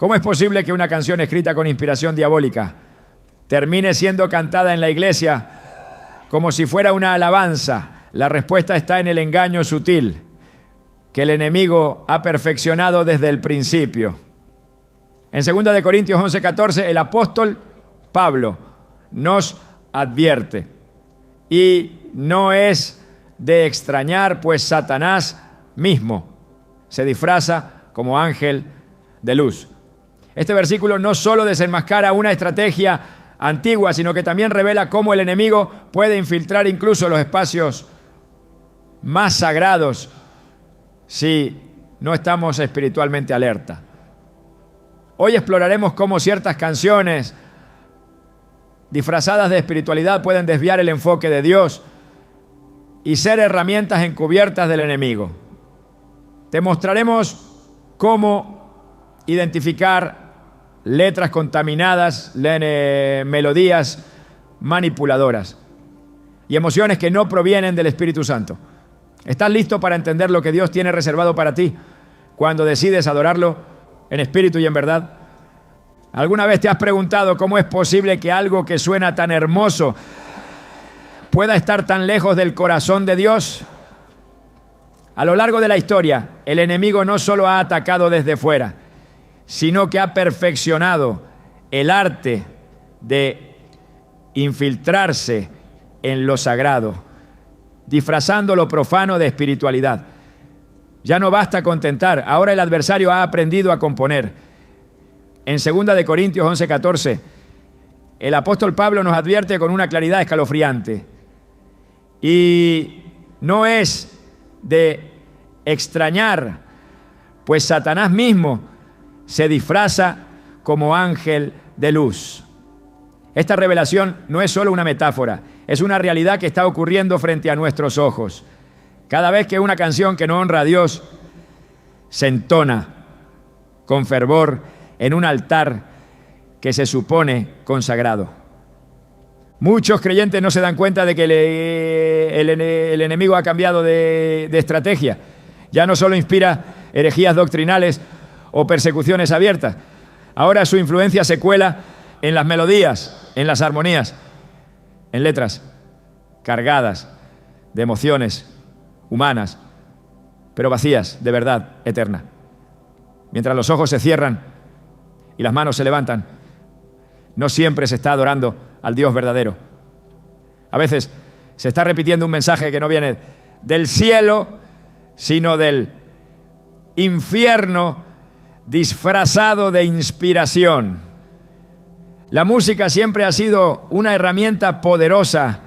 ¿Cómo es posible que una canción escrita con inspiración diabólica termine siendo cantada en la iglesia como si fuera una alabanza? La respuesta está en el engaño sutil que el enemigo ha perfeccionado desde el principio. En 2 Corintios 11:14, el apóstol Pablo nos advierte: y no es de extrañar, pues Satanás mismo se disfraza como ángel de luz. Este versículo no solo desenmascara una estrategia antigua, sino que también revela cómo el enemigo puede infiltrar incluso los espacios más sagrados si no estamos espiritualmente alerta. Hoy exploraremos cómo ciertas canciones disfrazadas de espiritualidad pueden desviar el enfoque de Dios y ser herramientas encubiertas del enemigo. Te mostraremos cómo identificar letras contaminadas, melodías manipuladoras y emociones que no provienen del Espíritu Santo. ¿Estás listo para entender lo que Dios tiene reservado para ti cuando decides adorarlo en espíritu y en verdad? ¿Alguna vez te has preguntado cómo es posible que algo que suena tan hermoso pueda estar tan lejos del corazón de Dios? A lo largo de la historia, el enemigo no solo ha atacado desde fuera, sino que ha perfeccionado el arte de infiltrarse en lo sagrado, disfrazando lo profano de espiritualidad. Ya no basta con cantar, ahora el adversario ha aprendido a componer. En 2 Corintios 11:14, el apóstol Pablo nos advierte con una claridad escalofriante: y no es de extrañar, pues Satanás mismo se disfraza como ángel de luz. Esta revelación no es solo una metáfora, es una realidad que está ocurriendo frente a nuestros ojos. Cada vez que una canción que no honra a Dios se entona con fervor en un altar que se supone consagrado. Muchos creyentes no se dan cuenta de que el enemigo ha cambiado de estrategia. Ya no solo inspira herejías doctrinales o persecuciones abiertas. Ahora su influencia se cuela en las melodías, en las armonías, en letras cargadas de emociones humanas, pero vacías de verdad eterna. Mientras los ojos se cierran y las manos se levantan, no siempre se está adorando al Dios verdadero. A veces se está repitiendo un mensaje que no viene del cielo, sino del infierno disfrazado de inspiración. La música siempre ha sido una herramienta poderosa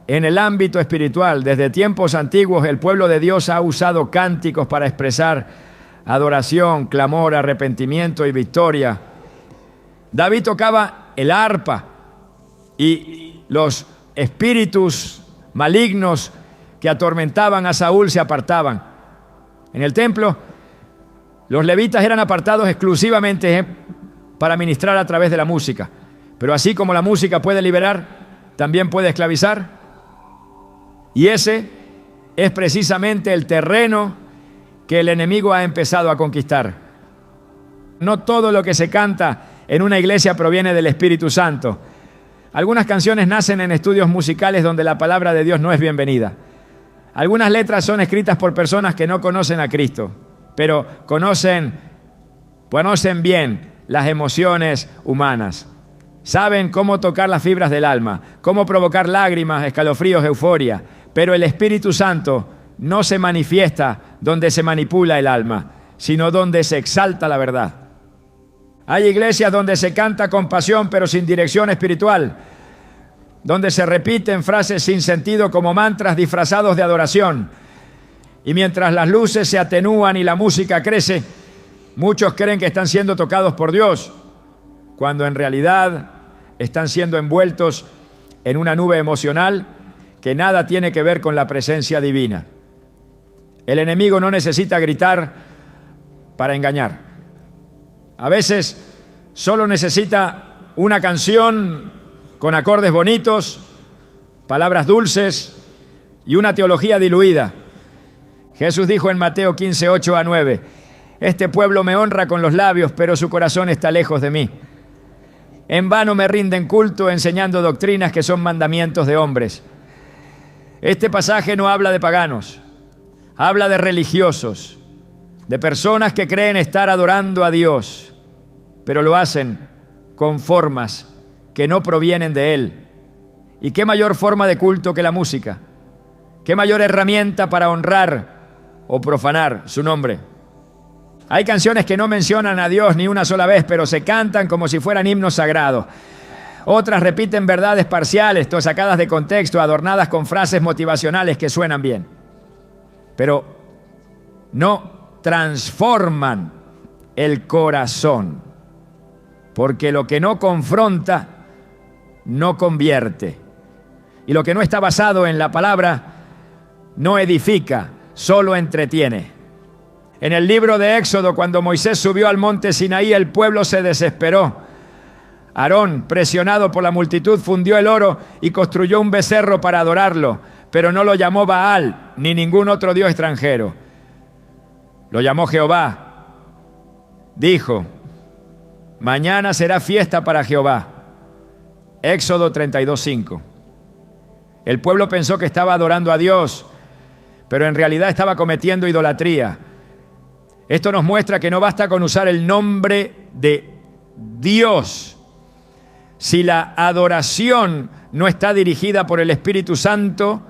en el ámbito espiritual. Desde tiempos antiguos el pueblo de Dios ha usado cánticos para expresar adoración, clamor, arrepentimiento y victoria. David tocaba el arpa y los espíritus malignos que atormentaban a Saúl se apartaban. En el templo, los levitas eran apartados exclusivamente para ministrar a través de la música. Pero así como la música puede liberar, también puede esclavizar. Y ese es precisamente el terreno que el enemigo ha empezado a conquistar. No todo lo que se canta en una iglesia proviene del Espíritu Santo. Algunas canciones nacen en estudios musicales donde la palabra de Dios no es bienvenida. Algunas letras son escritas por personas que no conocen a Cristo, pero conocen bien las emociones humanas. Saben cómo tocar las fibras del alma, cómo provocar lágrimas, escalofríos, euforia. Pero el Espíritu Santo no se manifiesta donde se manipula el alma, sino donde se exalta la verdad. Hay iglesias donde se canta con pasión pero sin dirección espiritual, donde se repiten frases sin sentido como mantras disfrazados de adoración. Y mientras las luces se atenúan y la música crece, muchos creen que están siendo tocados por Dios, cuando en realidad están siendo envueltos en una nube emocional que nada tiene que ver con la presencia divina. El enemigo no necesita gritar para engañar. A veces solo necesita una canción con acordes bonitos, palabras dulces y una teología diluida. Jesús dijo en Mateo 15, 8 a 9, Este pueblo me honra con los labios, pero su corazón está lejos de mí. En vano me rinden culto enseñando doctrinas que son mandamientos de hombres. Este pasaje no habla de paganos, habla de religiosos, de personas que creen estar adorando a Dios, pero lo hacen con formas que no provienen de Él. ¿Y qué mayor forma de culto que la música? ¿Qué mayor herramienta para honrar o profanar su nombre? Hay canciones que no mencionan a Dios ni una sola vez, pero se cantan como si fueran himnos sagrados. Otras repiten verdades parciales, sacadas de contexto, adornadas con frases motivacionales que suenan bien, pero no transforman el corazón, porque lo que no confronta, no convierte. Y lo que no está basado en la palabra, no edifica, solo entretiene. En el libro de Éxodo, cuando Moisés subió al monte Sinaí, el pueblo se desesperó. Aarón, presionado por la multitud, fundió el oro y construyó un becerro para adorarlo, pero no lo llamó Baal ni ningún otro dios extranjero. Lo llamó Jehová. Dijo: mañana será fiesta para Jehová. Éxodo 32:5. El pueblo pensó que estaba adorando a Dios, pero en realidad estaba cometiendo idolatría. Esto nos muestra que no basta con usar el nombre de Dios. Si la adoración no está dirigida por el Espíritu Santo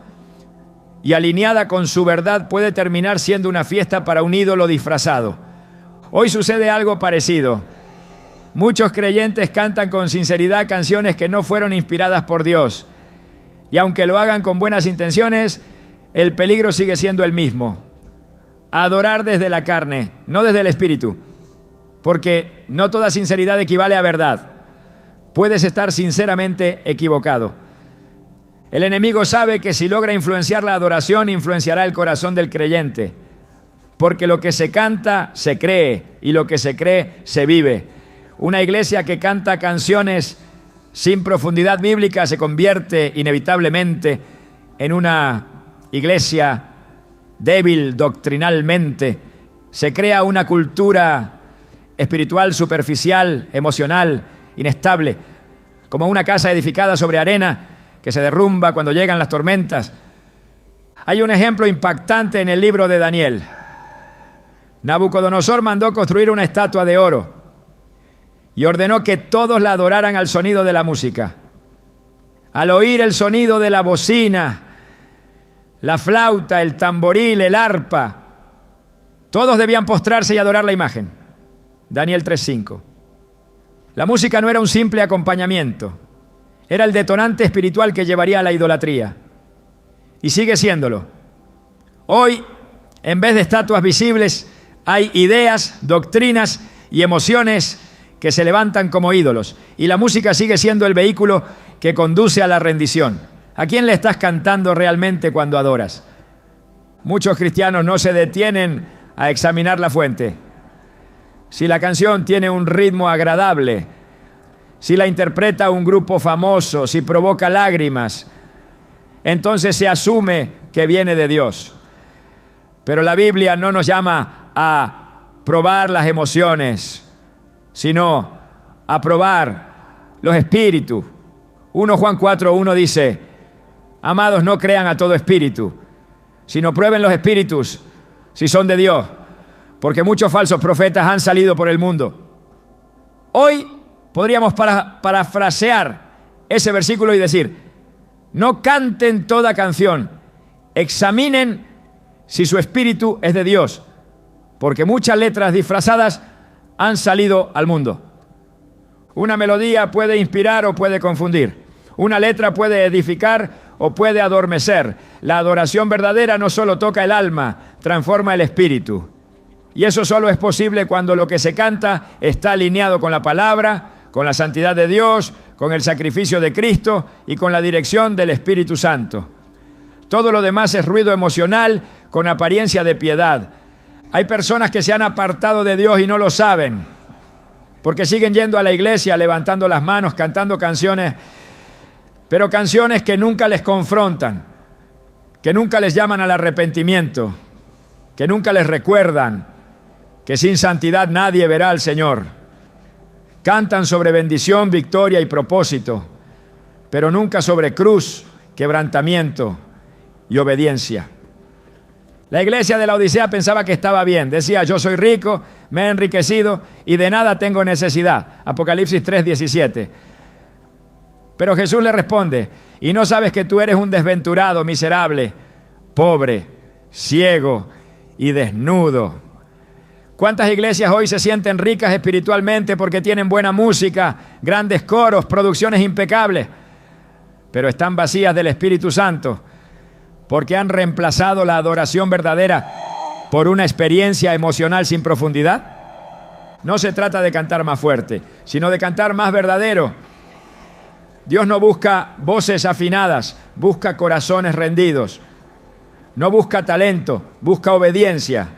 y alineada con su verdad, puede terminar siendo una fiesta para un ídolo disfrazado. Hoy sucede algo parecido. Muchos creyentes cantan con sinceridad canciones que no fueron inspiradas por Dios. Y aunque lo hagan con buenas intenciones, el peligro sigue siendo el mismo. Adorar desde la carne, no desde el Espíritu. Porque no toda sinceridad equivale a verdad. Puedes estar sinceramente equivocado. El enemigo sabe que si logra influenciar la adoración, influenciará el corazón del creyente. Porque lo que se canta, se cree. Y lo que se cree, se vive. Una iglesia que canta canciones sin profundidad bíblica se convierte inevitablemente en una iglesia débil doctrinalmente. Se crea una cultura espiritual superficial, emocional, inestable, como una casa edificada sobre arena que se derrumba cuando llegan las tormentas. Hay un ejemplo impactante en el libro de Daniel. Nabucodonosor mandó construir una estatua de oro y ordenó que todos la adoraran al sonido de la música. Al oír el sonido de la bocina, la flauta, el tamboril, el arpa, todos debían postrarse y adorar la imagen. Daniel 3:5. La música no era un simple acompañamiento, era el detonante espiritual que llevaría a la idolatría. Y sigue siéndolo. Hoy, en vez de estatuas visibles, hay ideas, doctrinas y emociones que se levantan como ídolos. Y la música sigue siendo el vehículo que conduce a la rendición. ¿A quién le estás cantando realmente cuando adoras? Muchos cristianos no se detienen a examinar la fuente. Si la canción tiene un ritmo agradable, si la interpreta un grupo famoso, si provoca lágrimas, entonces se asume que viene de Dios. Pero la Biblia no nos llama a probar las emociones, sino a probar los espíritus. 1 Juan 4:1 dice: amados, no crean a todo espíritu, sino prueben los espíritus si son de Dios, porque muchos falsos profetas han salido por el mundo. Hoy podríamos parafrasear ese versículo y decir: no canten toda canción, examinen si su espíritu es de Dios, porque muchas letras disfrazadas han salido al mundo. Una melodía puede inspirar o puede confundir. Una letra puede edificar o puede adormecer. La adoración verdadera no solo toca el alma, transforma el espíritu. Y eso solo es posible cuando lo que se canta está alineado con la palabra, con la santidad de Dios, con el sacrificio de Cristo y con la dirección del Espíritu Santo. Todo lo demás es ruido emocional con apariencia de piedad. Hay personas que se han apartado de Dios y no lo saben, porque siguen yendo a la iglesia, levantando las manos, cantando canciones, pero canciones que nunca les confrontan, que nunca les llaman al arrepentimiento, que nunca les recuerdan que sin santidad nadie verá al Señor. Cantan sobre bendición, victoria y propósito, pero nunca sobre cruz, quebrantamiento y obediencia. La iglesia de la Odisea pensaba que estaba bien. Decía, yo soy rico, me he enriquecido y de nada tengo necesidad. Apocalipsis 3:17. Pero Jesús le responde, ¿y no sabes que tú eres un desventurado, miserable, pobre, ciego y desnudo? ¿Cuántas iglesias hoy se sienten ricas espiritualmente porque tienen buena música, grandes coros, producciones impecables, pero están vacías del Espíritu Santo porque han reemplazado la adoración verdadera por una experiencia emocional sin profundidad? No se trata de cantar más fuerte, sino de cantar más verdadero. Dios no busca voces afinadas, busca corazones rendidos. No busca talento, busca obediencia.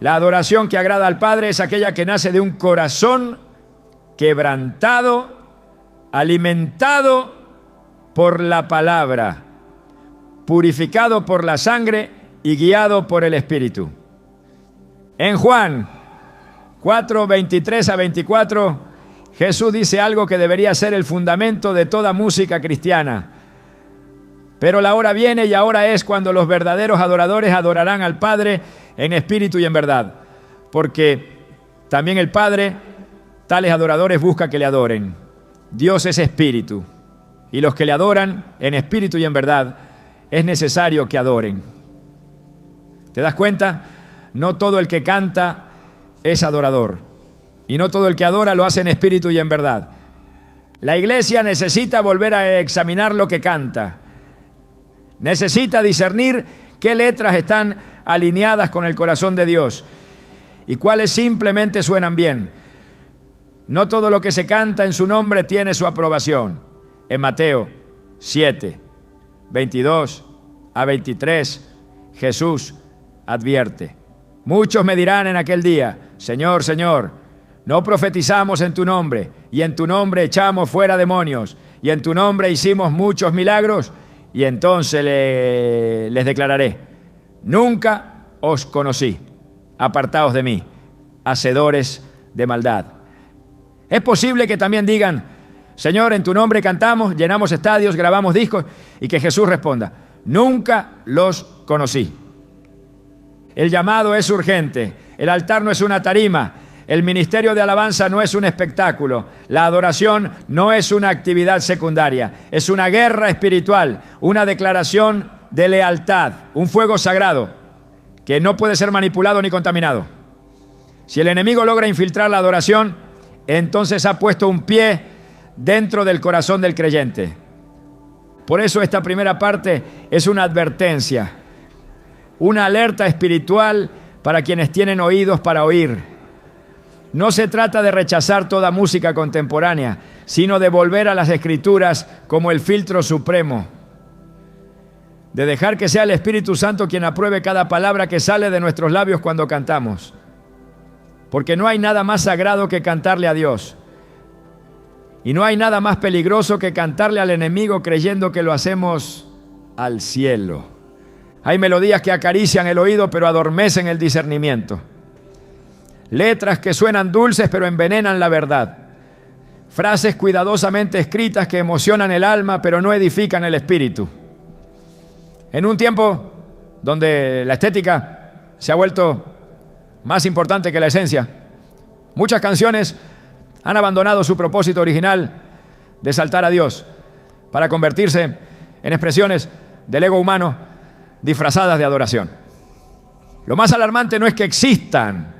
La adoración que agrada al Padre es aquella que nace de un corazón quebrantado, alimentado por la palabra, purificado por la sangre y guiado por el Espíritu. En Juan 4:23-24, Jesús dice algo que debería ser el fundamento de toda música cristiana. Pero la hora viene y ahora es cuando los verdaderos adoradores adorarán al Padre en espíritu y en verdad. Porque también el Padre, tales adoradores, busca que le adoren. Dios es espíritu. Y los que le adoran en espíritu y en verdad, es necesario que adoren. ¿Te das cuenta? No todo el que canta es adorador. Y no todo el que adora lo hace en espíritu y en verdad. La iglesia necesita volver a examinar lo que canta. Necesita discernir qué letras están alineadas con el corazón de Dios y cuáles simplemente suenan bien. No todo lo que se canta en su nombre tiene su aprobación. En Mateo 7:22-23, Jesús advierte: muchos me dirán en aquel día, Señor, Señor, no profetizamos en tu nombre, y en tu nombre echamos fuera demonios, y en tu nombre hicimos muchos milagros. Y entonces les declararé, nunca os conocí, apartaos de mí, hacedores de maldad. Es posible que también digan, Señor, en tu nombre cantamos, llenamos estadios, grabamos discos, y que Jesús responda, nunca los conocí. El llamado es urgente, el altar no es una tarima, el ministerio de alabanza no es un espectáculo, la adoración no es una actividad secundaria, es una guerra espiritual, una declaración de lealtad, un fuego sagrado que no puede ser manipulado ni contaminado. Si el enemigo logra infiltrar la adoración, entonces ha puesto un pie dentro del corazón del creyente. Por eso esta primera parte es una advertencia, una alerta espiritual para quienes tienen oídos para oír. No se trata de rechazar toda música contemporánea, sino de volver a las Escrituras como el filtro supremo, de dejar que sea el Espíritu Santo quien apruebe cada palabra que sale de nuestros labios cuando cantamos. Porque no hay nada más sagrado que cantarle a Dios. Y no hay nada más peligroso que cantarle al enemigo creyendo que lo hacemos al cielo. Hay melodías que acarician el oído pero adormecen el discernimiento. Letras que suenan dulces pero envenenan la verdad. Frases cuidadosamente escritas que emocionan el alma pero no edifican el espíritu. En un tiempo donde la estética se ha vuelto más importante que la esencia, muchas canciones han abandonado su propósito original de exaltar a Dios para convertirse en expresiones del ego humano disfrazadas de adoración. Lo más alarmante no es que existan,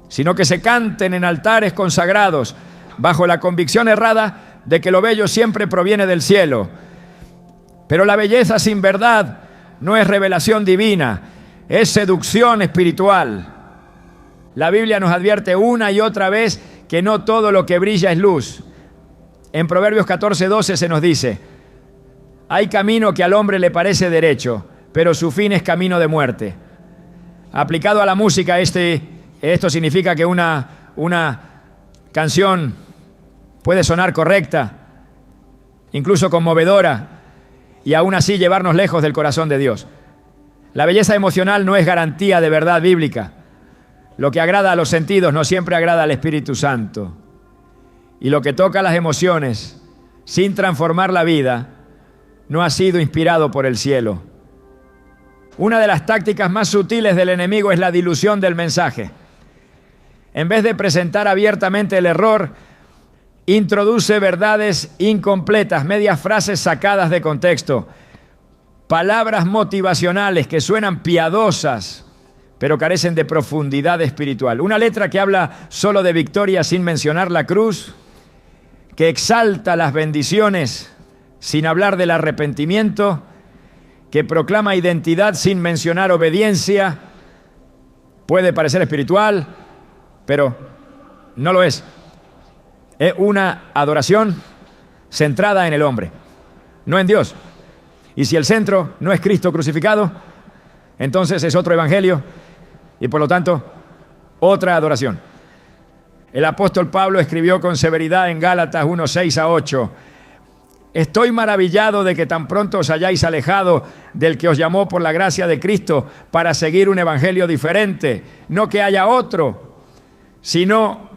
sino que se canten en altares consagrados bajo la convicción errada de que lo bello siempre proviene del cielo. Pero la belleza sin verdad no es revelación divina, es seducción espiritual. La Biblia nos advierte una y otra vez que no todo lo que brilla es luz. En Proverbios 14:12 se nos dice, hay camino que al hombre le parece derecho, pero su fin es camino de muerte. Aplicado a la música, esto significa que una canción puede sonar correcta, incluso conmovedora, y aún así llevarnos lejos del corazón de Dios. La belleza emocional no es garantía de verdad bíblica. Lo que agrada a los sentidos no siempre agrada al Espíritu Santo. Y lo que toca las emociones, sin transformar la vida, no ha sido inspirado por el cielo. Una de las tácticas más sutiles del enemigo es la dilución del mensaje. En vez de presentar abiertamente el error, introduce verdades incompletas, medias frases sacadas de contexto, palabras motivacionales que suenan piadosas, pero carecen de profundidad espiritual. Una letra que habla solo de victoria sin mencionar la cruz, que exalta las bendiciones sin hablar del arrepentimiento, que proclama identidad sin mencionar obediencia, puede parecer espiritual, pero no lo es. Es una adoración centrada en el hombre, no en Dios. Y si el centro no es Cristo crucificado, entonces es otro evangelio y por lo tanto otra adoración. El apóstol Pablo escribió con severidad en Gálatas 1:6-8: estoy maravillado de que tan pronto os hayáis alejado del que os llamó por la gracia de Cristo para seguir un evangelio diferente. No que haya otro, sino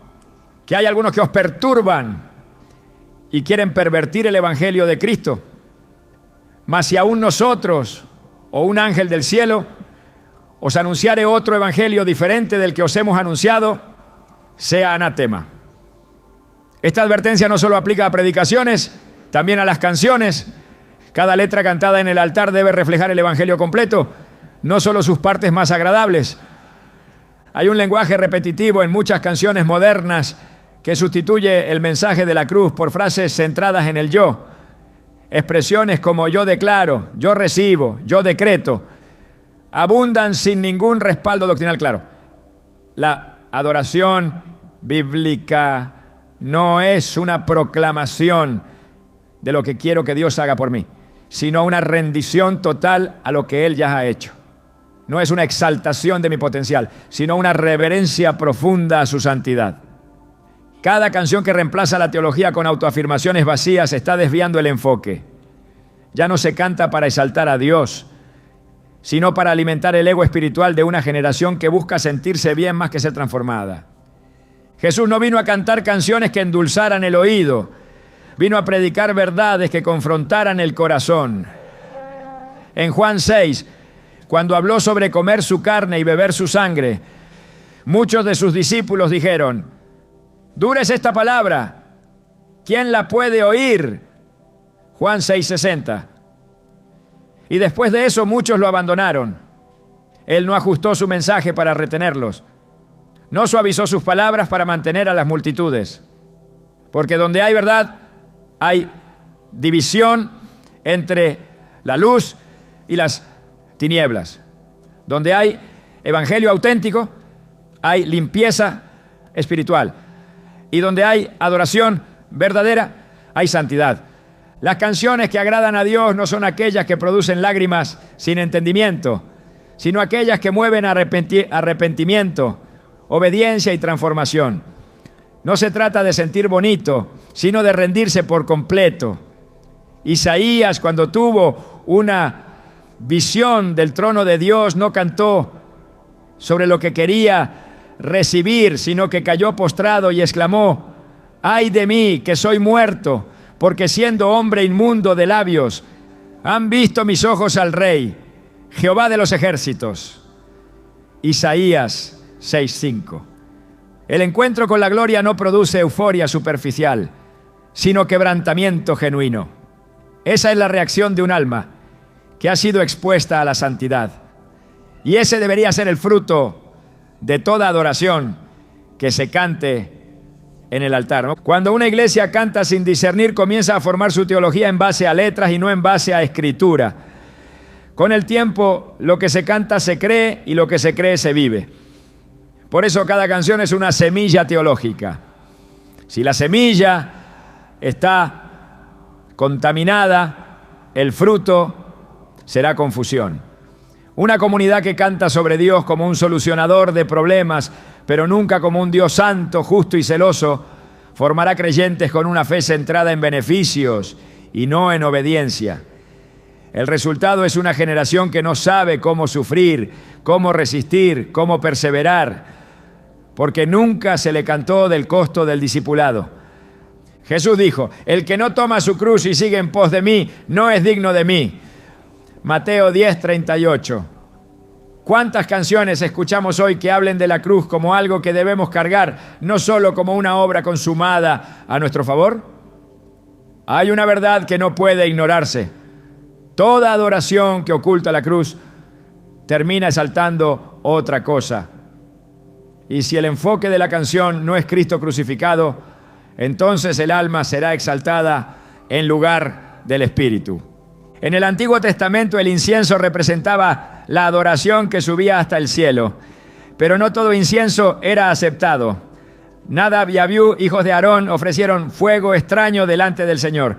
que hay algunos que os perturban y quieren pervertir el evangelio de Cristo. Mas si aún nosotros o un ángel del cielo os anunciare otro evangelio diferente del que os hemos anunciado, sea anatema. Esta advertencia no solo aplica a predicaciones, también a las canciones. Cada letra cantada en el altar debe reflejar el evangelio completo, no solo sus partes más agradables. Hay un lenguaje repetitivo en muchas canciones modernas que sustituye el mensaje de la cruz por frases centradas en el yo. Expresiones como yo declaro, yo recibo, yo decreto, abundan sin ningún respaldo doctrinal claro. La adoración bíblica no es una proclamación de lo que quiero que Dios haga por mí, sino una rendición total a lo que Él ya ha hecho. No es una exaltación de mi potencial, sino una reverencia profunda a su santidad. Cada canción que reemplaza la teología con autoafirmaciones vacías está desviando el enfoque. Ya no se canta para exaltar a Dios, sino para alimentar el ego espiritual de una generación que busca sentirse bien más que ser transformada. Jesús no vino a cantar canciones que endulzaran el oído, vino a predicar verdades que confrontaran el corazón. En Juan 6, cuando habló sobre comer su carne y beber su sangre, muchos de sus discípulos dijeron: dura es esta palabra, ¿quién la puede oír? Juan 6:60. Y después de eso muchos lo abandonaron. Él no ajustó su mensaje para retenerlos, no suavizó sus palabras para mantener a las multitudes, porque donde hay verdad hay división entre la luz y las tinieblas. Donde hay evangelio auténtico, hay limpieza espiritual. Y donde hay adoración verdadera, hay santidad. Las canciones que agradan a Dios no son aquellas que producen lágrimas sin entendimiento, sino aquellas que mueven arrepentimiento, obediencia y transformación. No se trata de sentir bonito, sino de rendirse por completo. Isaías, cuando tuvo una visión del trono de Dios, no cantó sobre lo que quería recibir, sino que cayó postrado y exclamó: ¡ay de mí, que soy muerto! Porque siendo hombre inmundo de labios, han visto mis ojos al Rey, Jehová de los ejércitos. Isaías 6:5. El encuentro con la gloria no produce euforia superficial, sino quebrantamiento genuino. Esa es la reacción de un alma que ha sido expuesta a la santidad. Y ese debería ser el fruto de toda adoración que se cante en el altar, ¿no? Cuando una iglesia canta sin discernir, comienza a formar su teología en base a letras y no en base a escritura. Con el tiempo, lo que se canta se cree y lo que se cree se vive. Por eso cada canción es una semilla teológica. Si la semilla está contaminada, el fruto será confusión. Una comunidad que canta sobre Dios como un solucionador de problemas, pero nunca como un Dios santo, justo y celoso, formará creyentes con una fe centrada en beneficios y no en obediencia. El resultado es una generación que no sabe cómo sufrir, cómo resistir, cómo perseverar. porque nunca se le cantó del costo del discipulado. Jesús dijo: el que no toma su cruz y sigue en pos de mí, no es digno de mí. Mateo 10:38. ¿Cuántas canciones escuchamos hoy que hablen de la cruz como algo que debemos cargar, no solo como una obra consumada a nuestro favor? Hay una verdad que no puede ignorarse. Toda adoración que oculta la cruz termina exaltando otra cosa. Y si el enfoque de la canción no es Cristo crucificado, entonces el alma será exaltada en lugar del espíritu. En el Antiguo Testamento el incienso representaba la adoración que subía hasta el cielo, pero no todo incienso era aceptado. Nadab y Abiú, hijos de Aarón, ofrecieron fuego extraño delante del Señor,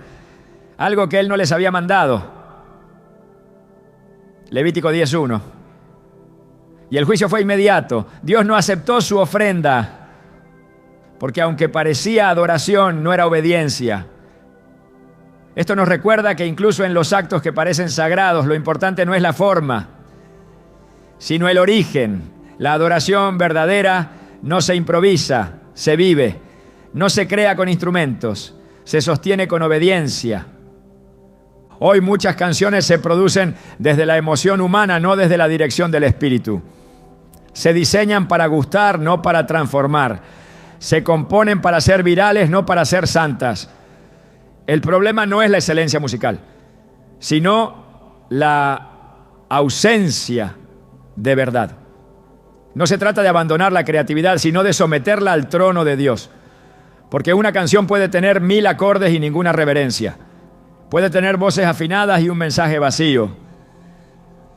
algo que él no les había mandado. Levítico 10:1. Y el juicio fue inmediato. Dios no aceptó su ofrenda, porque aunque parecía adoración, no era obediencia. Esto nos recuerda que incluso en los actos que parecen sagrados, lo importante no es la forma, sino el origen. La adoración verdadera no se improvisa, se vive. No se crea con instrumentos, se sostiene con obediencia. Hoy muchas canciones se producen desde la emoción humana, no desde la dirección del Espíritu. Se diseñan para gustar, no para transformar. Se componen para ser virales, no para ser santas. El problema no es la excelencia musical, sino la ausencia de verdad. No se trata de abandonar la creatividad, sino de someterla al trono de Dios. Porque una canción puede tener 1000 acordes y ninguna reverencia. Puede tener voces afinadas y un mensaje vacío.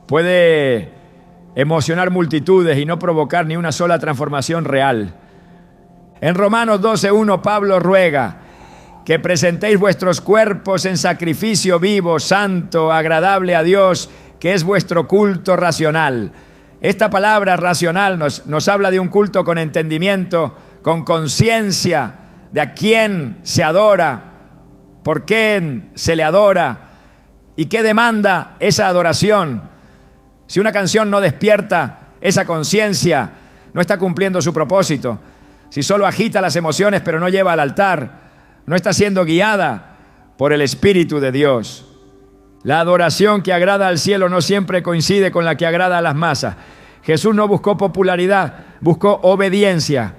Puede emocionar multitudes y no provocar ni una sola transformación real. En Romanos 12:1 Pablo ruega que presentéis vuestros cuerpos en sacrificio vivo, santo, agradable a Dios, que es vuestro culto racional. Esta palabra racional nos habla de un culto con entendimiento, con conciencia de a quién se adora, por quién se le adora y qué demanda esa adoración. Si una canción no despierta esa conciencia, no está cumpliendo su propósito. Si solo agita las emociones pero no lleva al altar, no está siendo guiada por el Espíritu de Dios. La adoración que agrada al cielo no siempre coincide con la que agrada a las masas. Jesús no buscó popularidad, buscó obediencia.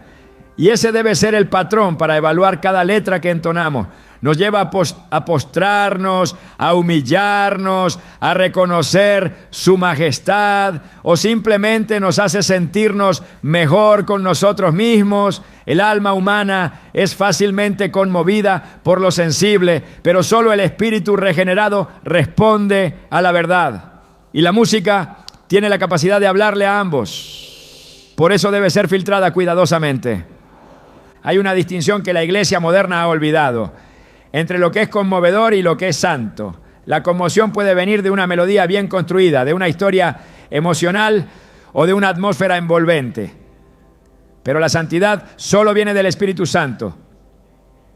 Y ese debe ser el patrón para evaluar cada letra que entonamos. Nos lleva a postrarnos, a humillarnos, a reconocer su majestad, o simplemente nos hace sentirnos mejor con nosotros mismos. El alma humana es fácilmente conmovida por lo sensible, pero solo el espíritu regenerado responde a la verdad. Y la música tiene la capacidad de hablarle a ambos. Por eso debe ser filtrada cuidadosamente. Hay una distinción que la iglesia moderna ha olvidado entre lo que es conmovedor y lo que es santo. La conmoción puede venir de una melodía bien construida, de una historia emocional o de una atmósfera envolvente. Pero la santidad solo viene del Espíritu Santo.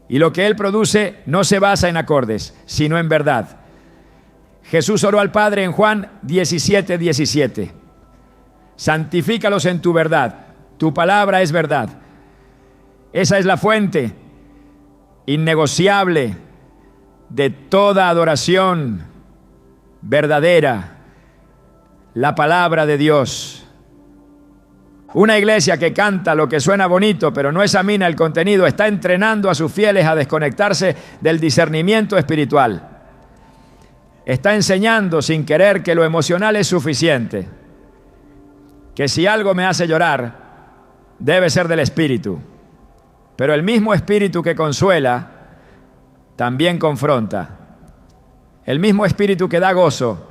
Y lo que Él produce no se basa en acordes, sino en verdad. Jesús oró al Padre en Juan 17:17. Santifícalos en tu verdad. Tu palabra es verdad. Esa es la fuente innegociable de toda adoración verdadera, la palabra de Dios. Una iglesia que canta lo que suena bonito pero no examina el contenido está entrenando a sus fieles a desconectarse del discernimiento espiritual. Está enseñando sin querer que lo emocional es suficiente, que si algo me hace llorar debe ser del Espíritu. Pero el mismo Espíritu que consuela, también confronta. El mismo Espíritu que da gozo,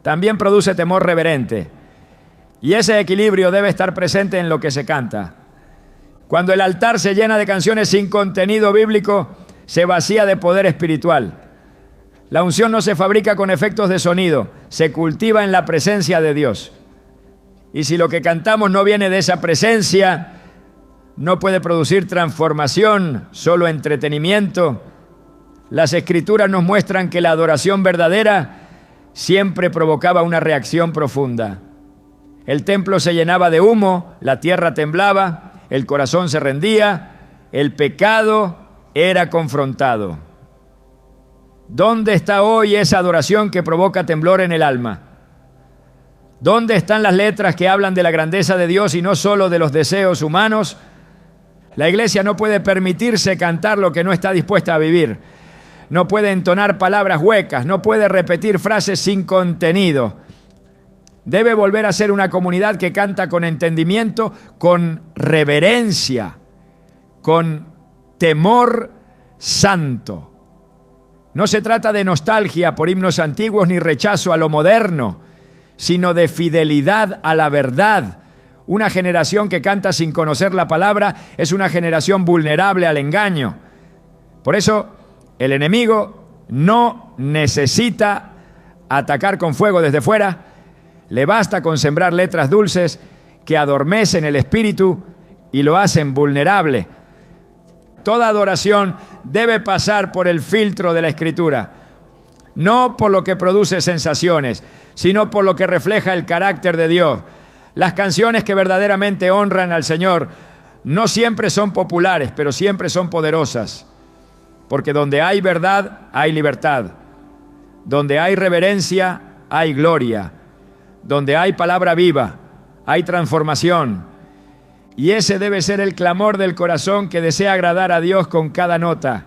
también produce temor reverente. Y ese equilibrio debe estar presente en lo que se canta. Cuando el altar se llena de canciones sin contenido bíblico, se vacía de poder espiritual. La unción no se fabrica con efectos de sonido, se cultiva en la presencia de Dios. Y si lo que cantamos no viene de esa presencia, no puede producir transformación, solo entretenimiento. Las Escrituras nos muestran que la adoración verdadera siempre provocaba una reacción profunda. El templo se llenaba de humo, la tierra temblaba, el corazón se rendía, el pecado era confrontado. ¿Dónde está hoy esa adoración que provoca temblor en el alma? ¿Dónde están las letras que hablan de la grandeza de Dios y no solo de los deseos humanos? La iglesia no puede permitirse cantar lo que no está dispuesta a vivir. No puede entonar palabras huecas, no puede repetir frases sin contenido. Debe volver a ser una comunidad que canta con entendimiento, con reverencia, con temor santo. No se trata de nostalgia por himnos antiguos ni rechazo a lo moderno, sino de fidelidad a la verdad. Una generación que canta sin conocer la palabra es una generación vulnerable al engaño. Por eso, el enemigo no necesita atacar con fuego desde fuera. Le basta con sembrar letras dulces que adormecen el espíritu y lo hacen vulnerable. Toda adoración debe pasar por el filtro de la Escritura, no por lo que produce sensaciones, sino por lo que refleja el carácter de Dios. Las canciones que verdaderamente honran al Señor no siempre son populares, pero siempre son poderosas. Porque donde hay verdad, hay libertad. Donde hay reverencia, hay gloria. Donde hay palabra viva, hay transformación. Y ese debe ser el clamor del corazón que desea agradar a Dios con cada nota.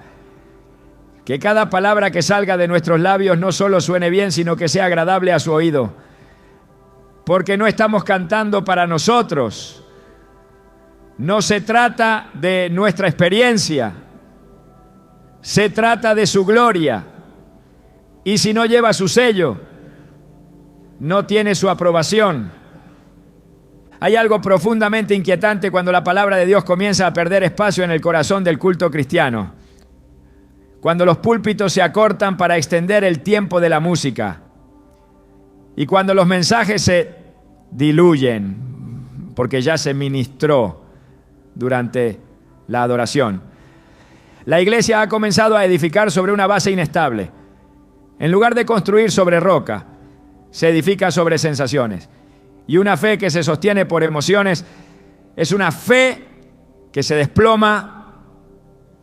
Que cada palabra que salga de nuestros labios no solo suene bien, sino que sea agradable a su oído. Porque no estamos cantando para nosotros. No se trata de nuestra experiencia. Se trata de su gloria. Y si no lleva su sello, no tiene su aprobación. Hay algo profundamente inquietante cuando la palabra de Dios comienza a perder espacio en el corazón del culto cristiano. Cuando los púlpitos se acortan para extender el tiempo de la música. Y cuando los mensajes se diluyen, porque ya se ministró durante la adoración. La iglesia ha comenzado a edificar sobre una base inestable. En lugar de construir sobre roca, se edifica sobre sensaciones. Y una fe que se sostiene por emociones es una fe que se desploma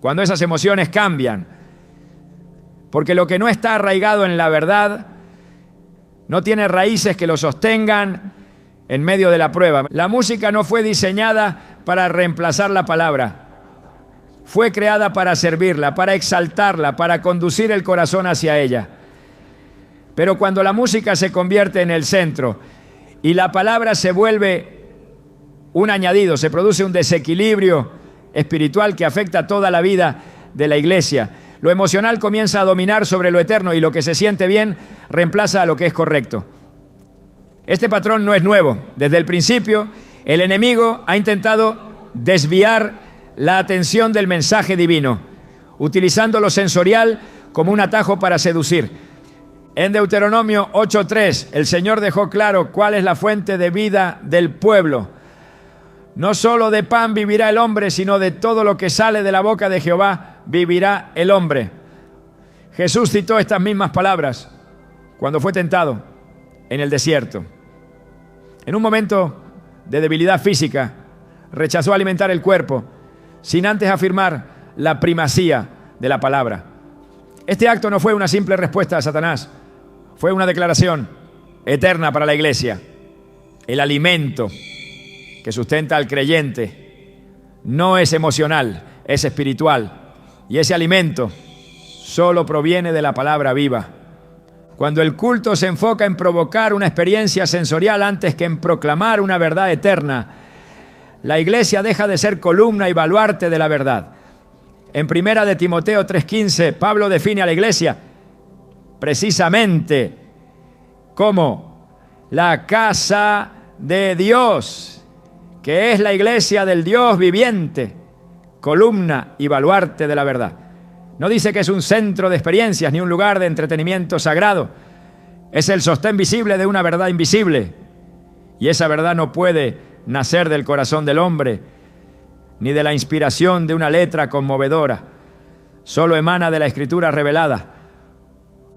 cuando esas emociones cambian. Porque lo que no está arraigado en la verdad no tiene raíces que lo sostengan en medio de la prueba. La música no fue diseñada para reemplazar la palabra. Fue creada para servirla, para exaltarla, para conducir el corazón hacia ella. Pero cuando la música se convierte en el centro y la palabra se vuelve un añadido, se produce un desequilibrio espiritual que afecta toda la vida de la iglesia. Lo emocional comienza a dominar sobre lo eterno y lo que se siente bien reemplaza a lo que es correcto. Este patrón no es nuevo. Desde el principio, el enemigo ha intentado desviar la atención del mensaje divino, utilizando lo sensorial como un atajo para seducir. En Deuteronomio 8:3, el Señor dejó claro cuál es la fuente de vida del pueblo. No solo de pan vivirá el hombre, sino de todo lo que sale de la boca de Jehová vivirá el hombre. Jesús citó estas mismas palabras cuando fue tentado en el desierto. En un momento de debilidad física, rechazó alimentar el cuerpo sin antes afirmar la primacía de la palabra. Este acto no fue una simple respuesta a Satanás, fue una declaración eterna para la iglesia. El alimento que sustenta al creyente no es emocional, es espiritual. Y ese alimento solo proviene de la palabra viva. Cuando el culto se enfoca en provocar una experiencia sensorial antes que en proclamar una verdad eterna, la iglesia deja de ser columna y baluarte de la verdad. En 1 de Timoteo 3:15, Pablo define a la iglesia precisamente como la casa de Dios, que es la iglesia del Dios viviente, columna y baluarte de la verdad. No dice que es un centro de experiencias ni un lugar de entretenimiento sagrado. Es el sostén visible de una verdad invisible. Y esa verdad no puede nacer del corazón del hombre, ni de la inspiración de una letra conmovedora. Solo emana de la Escritura revelada.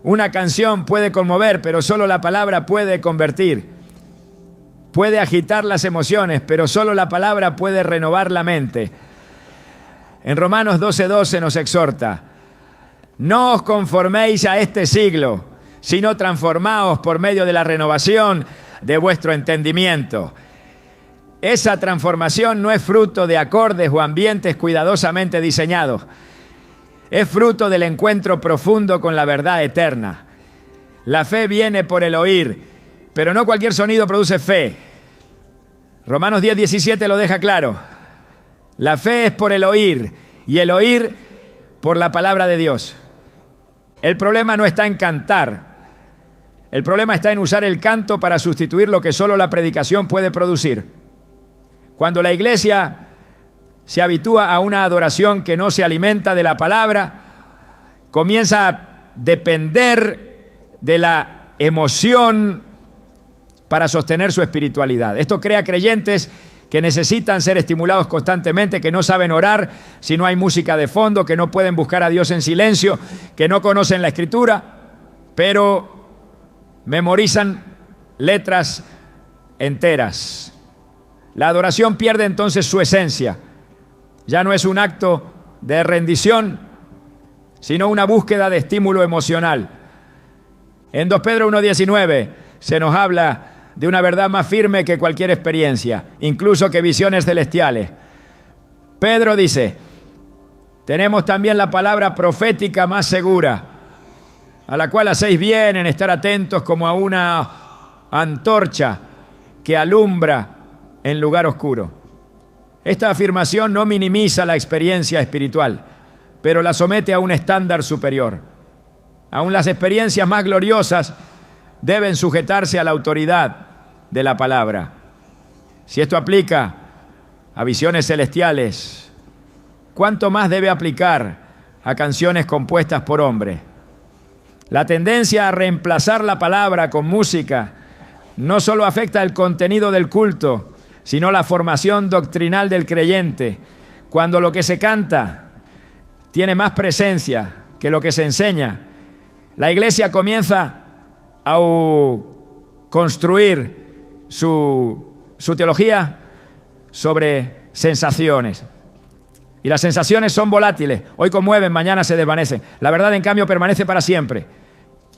Una canción puede conmover, pero solo la palabra puede convertir. puede agitar las emociones, pero solo la palabra puede renovar la mente. En Romanos 12:12 nos exhorta: no os conforméis a este siglo, sino transformaos por medio de la renovación de vuestro entendimiento. Esa transformación no es fruto de acordes o ambientes cuidadosamente diseñados. Es fruto del encuentro profundo con la verdad eterna. La fe viene por el oír, pero no cualquier sonido produce fe. Romanos 10:17 lo deja claro. La fe es por el oír, y el oír por la palabra de Dios. El problema no está en cantar. El problema está en usar el canto para sustituir lo que solo la predicación puede producir. Cuando la iglesia se habitúa a una adoración que no se alimenta de la palabra, comienza a depender de la emoción para sostener su espiritualidad. Esto crea creyentes que necesitan ser estimulados constantemente, que no saben orar si no hay música de fondo, que no pueden buscar a Dios en silencio, que no conocen la Escritura, pero memorizan letras enteras. La adoración pierde entonces su esencia. Ya no es un acto de rendición, sino una búsqueda de estímulo emocional. En 2 Pedro 1:19 se nos habla de una verdad más firme que cualquier experiencia, incluso que visiones celestiales. Pedro dice: tenemos también la palabra profética más segura, a la cual hacéis bien en estar atentos como a una antorcha que alumbra en lugar oscuro. Esta afirmación no minimiza la experiencia espiritual, pero la somete a un estándar superior. Aún las experiencias más gloriosas deben sujetarse a la autoridad de la palabra. Si esto aplica a visiones celestiales, ¿cuánto más debe aplicar a canciones compuestas por hombres? La tendencia a reemplazar la palabra con música no solo afecta el contenido del culto, sino la formación doctrinal del creyente. Cuando lo que se canta tiene más presencia que lo que se enseña, la iglesia comienza a construir su teología sobre sensaciones. Y las sensaciones son volátiles. Hoy conmueven, mañana se desvanecen. La verdad, en cambio, permanece para siempre.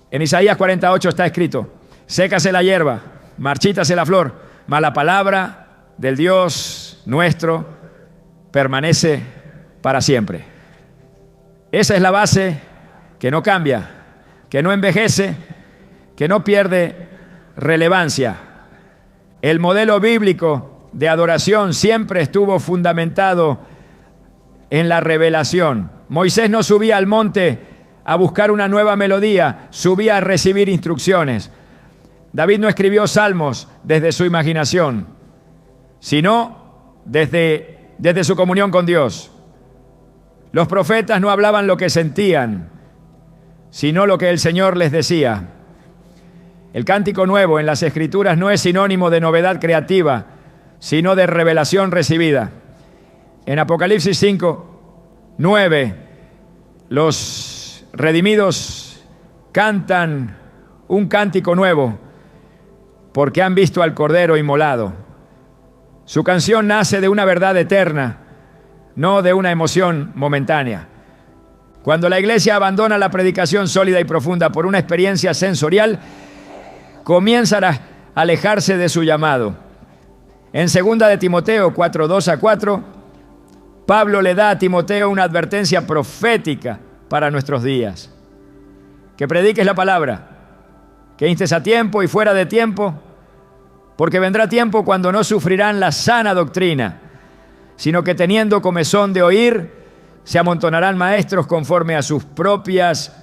En Isaías 48 está escrito: sécase la hierba, marchítase la flor, mas la palabra del Dios nuestro permanece para siempre. Esa es la base que no cambia, que no envejece, que no pierde relevancia. El modelo bíblico de adoración siempre estuvo fundamentado en la revelación. Moisés no subía al monte a buscar una nueva melodía, subía a recibir instrucciones. David no escribió salmos desde su imaginación, sino desde su comunión con Dios. Los profetas no hablaban lo que sentían, sino lo que el Señor les decía. El cántico nuevo en las Escrituras no es sinónimo de novedad creativa, sino de revelación recibida. En Apocalipsis 5:9, los redimidos cantan un cántico nuevo porque han visto al Cordero inmolado. Su canción nace de una verdad eterna, no de una emoción momentánea. Cuando la iglesia abandona la predicación sólida y profunda por una experiencia sensorial, comienzan a alejarse de su llamado. En 2 de Timoteo 4:2-4, Pablo le da a Timoteo una advertencia profética para nuestros días. Que prediques la palabra, que instes a tiempo y fuera de tiempo, porque vendrá tiempo cuando no sufrirán la sana doctrina, sino que teniendo comezón de oír, se amontonarán maestros conforme a sus propias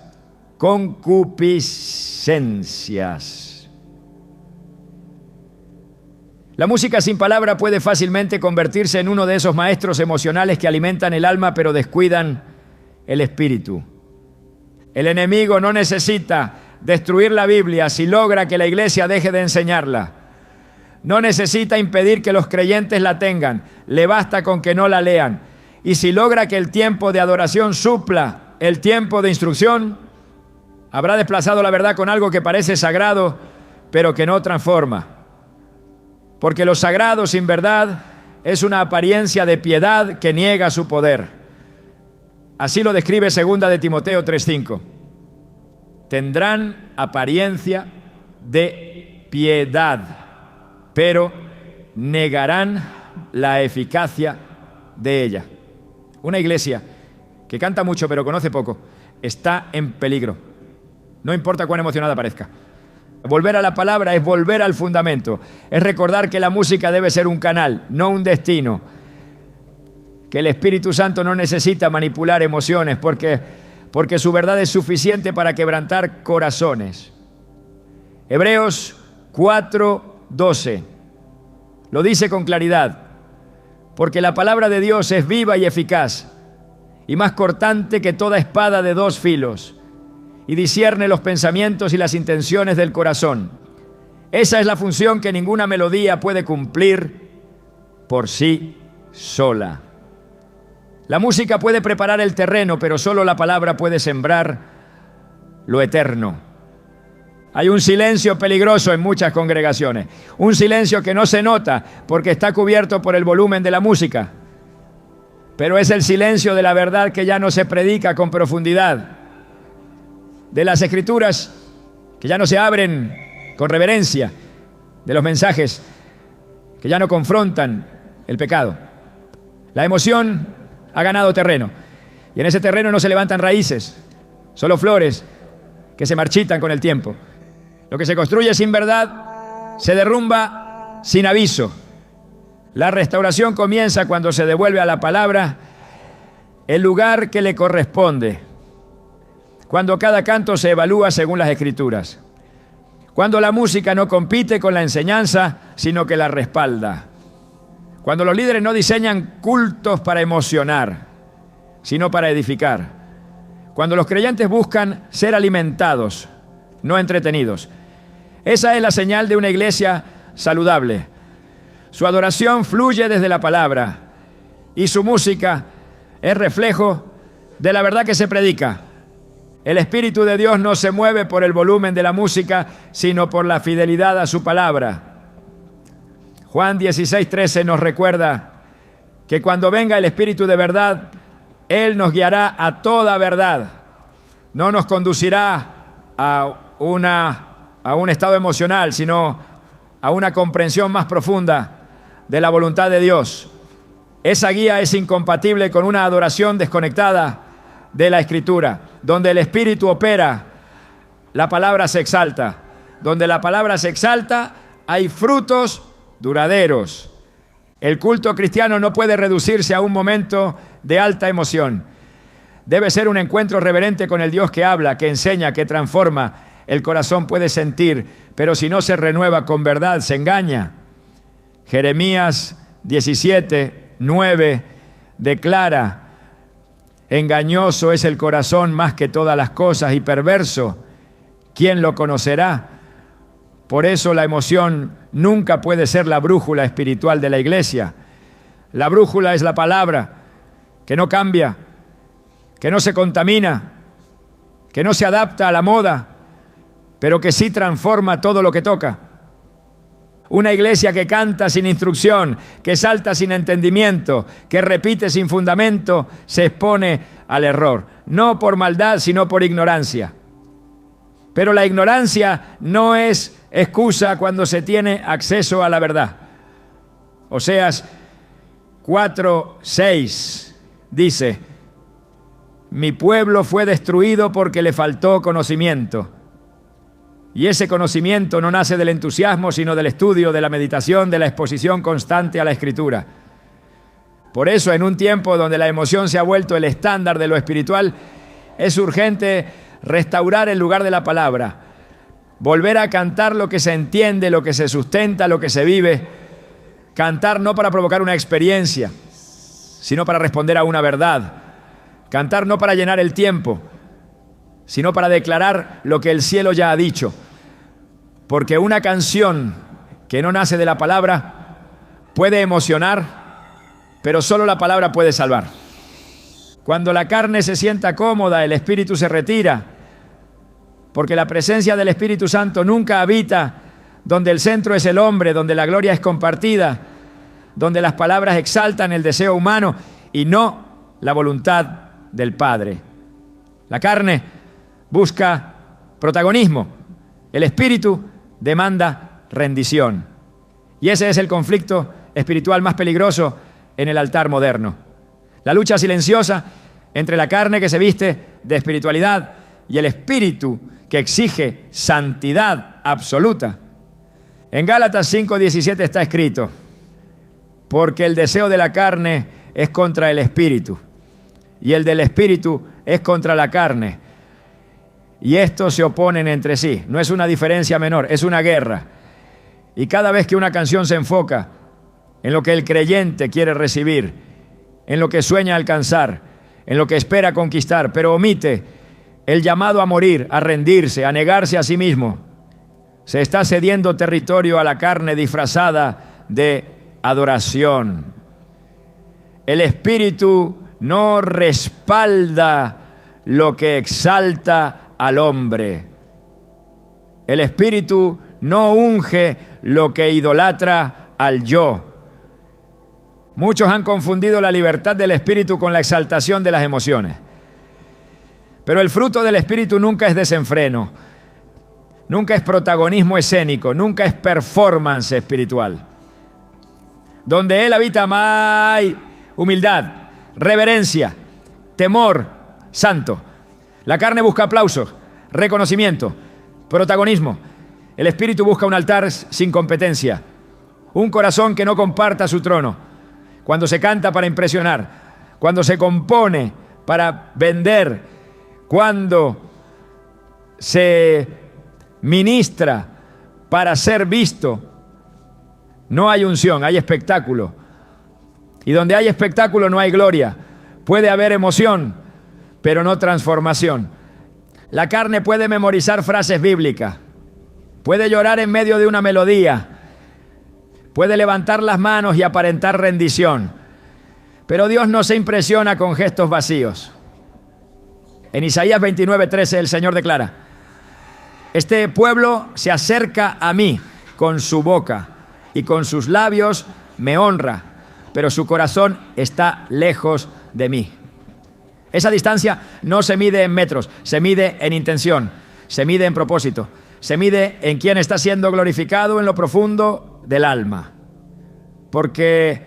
concupiscencias. La música sin palabra puede fácilmente convertirse en uno de esos maestros emocionales que alimentan el alma pero descuidan el espíritu. El enemigo no necesita destruir la Biblia si logra que la iglesia deje de enseñarla. No necesita impedir que los creyentes la tengan, le basta con que no la lean. Y si logra que el tiempo de adoración supla el tiempo de instrucción, habrá desplazado la verdad con algo que parece sagrado, pero que no transforma. porque lo sagrado sin verdad es una apariencia de piedad que niega su poder. Así lo describe 2 de Timoteo 3:5. Tendrán apariencia de piedad, pero negarán la eficacia de ella. Una iglesia que canta mucho pero conoce poco está en peligro, no importa cuán emocionada parezca. Volver a la palabra es volver al fundamento, es recordar que la música debe ser un canal, no un destino, que el Espíritu Santo no necesita manipular emociones porque su verdad es suficiente para quebrantar corazones. Hebreos 4:12 lo dice con claridad, porque la palabra de Dios es viva y eficaz y más cortante que toda espada de 2 filos, y discierne los pensamientos y las intenciones del corazón. Esa es la función que ninguna melodía puede cumplir por sí sola. La música puede preparar el terreno, pero solo la palabra puede sembrar lo eterno. Hay un silencio peligroso en muchas congregaciones, un silencio que no se nota porque está cubierto por el volumen de la música, pero es el silencio de la verdad que ya no se predica con profundidad, de las escrituras que ya no se abren con reverencia, de los mensajes que ya no confrontan el pecado. La emoción ha ganado terreno y en ese terreno no se levantan raíces, solo flores que se marchitan con el tiempo. Lo que se construye sin verdad se derrumba sin aviso. La restauración comienza cuando se devuelve a la palabra el lugar que le corresponde, cuando cada canto se evalúa según las Escrituras, cuando la música no compite con la enseñanza, sino que la respalda, cuando los líderes no diseñan cultos para emocionar, sino para edificar, cuando los creyentes buscan ser alimentados, no entretenidos. Esa es la señal de una iglesia saludable. Su adoración fluye desde la palabra y su música es reflejo de la verdad que se predica. El Espíritu de Dios no se mueve por el volumen de la música, sino por la fidelidad a su palabra. Juan 16:13 nos recuerda que cuando venga el Espíritu de verdad, Él nos guiará a toda verdad. No nos conducirá a un estado emocional, sino a una comprensión más profunda de la voluntad de Dios. Esa guía es incompatible con una adoración desconectada de la Escritura. Donde el Espíritu opera, la palabra se exalta. Donde la palabra se exalta, hay frutos duraderos. El culto cristiano no puede reducirse a un momento de alta emoción. Debe ser un encuentro reverente con el Dios que habla, que enseña, que transforma. El corazón puede sentir, pero si no se renueva con verdad, se engaña. Jeremías 17:9 declara: engañoso es el corazón más que todas las cosas y perverso, ¿quién lo conocerá? Por eso la emoción nunca puede ser la brújula espiritual de la iglesia. La brújula es la palabra, que no cambia, que no se contamina, que no se adapta a la moda, pero que sí transforma todo lo que toca. Una iglesia que canta sin instrucción, que salta sin entendimiento, que repite sin fundamento, se expone al error. No por maldad, sino por ignorancia. Pero la ignorancia no es excusa cuando se tiene acceso a la verdad. Oseas 4:6 dice: mi pueblo fue destruido porque le faltó conocimiento. Y ese conocimiento no nace del entusiasmo, sino del estudio, de la meditación, de la exposición constante a la Escritura. Por eso, en un tiempo donde la emoción se ha vuelto el estándar de lo espiritual, es urgente restaurar el lugar de la palabra, volver a cantar lo que se entiende, lo que se sustenta, lo que se vive. Cantar no para provocar una experiencia, sino para responder a una verdad. Cantar no para llenar el tiempo, sino para declarar lo que el cielo ya ha dicho. Porque una canción que no nace de la palabra puede emocionar, pero solo la palabra puede salvar. Cuando la carne se sienta cómoda, el espíritu se retira, porque la presencia del Espíritu Santo nunca habita donde el centro es el hombre, donde la gloria es compartida, donde las palabras exaltan el deseo humano y no la voluntad del Padre. La carne busca protagonismo, el espíritu demanda rendición. Y ese es el conflicto espiritual más peligroso en el altar moderno. La lucha silenciosa entre la carne que se viste de espiritualidad y el espíritu que exige santidad absoluta. En Gálatas 5:17 está escrito: porque el deseo de la carne es contra el espíritu, y el del espíritu es contra la carne, y estos se oponen entre sí. No es una diferencia menor, es una guerra. Y cada vez que una canción se enfoca en lo que el creyente quiere recibir, en lo que sueña alcanzar, en lo que espera conquistar, pero omite el llamado a morir, a rendirse, a negarse a sí mismo, se está cediendo territorio a la carne disfrazada de adoración. El espíritu no respalda lo que exalta al hombre. El espíritu no unge lo que idolatra al yo. Muchos han confundido la libertad del espíritu con la exaltación de las emociones. Pero el fruto del espíritu nunca es desenfreno, nunca es protagonismo escénico, nunca es performance espiritual. Donde Él habita hay humildad, reverencia, temor santo. La carne busca aplausos, reconocimiento, protagonismo. El espíritu busca un altar sin competencia, un corazón que no comparta su trono. Cuando se canta para impresionar, cuando se compone para vender, cuando se ministra para ser visto, no hay unción, hay espectáculo. Y donde hay espectáculo no hay gloria. Puede haber emoción, pero no transformación. La carne puede memorizar frases bíblicas, puede llorar en medio de una melodía, puede levantar las manos y aparentar rendición, pero Dios no se impresiona con gestos vacíos. En Isaías 29:13 el Señor declara: este pueblo se acerca a mí con su boca y con sus labios me honra, pero su corazón está lejos de mí. Esa distancia no se mide en metros, se mide en intención, se mide en propósito, se mide en quién está siendo glorificado en lo profundo del alma. Porque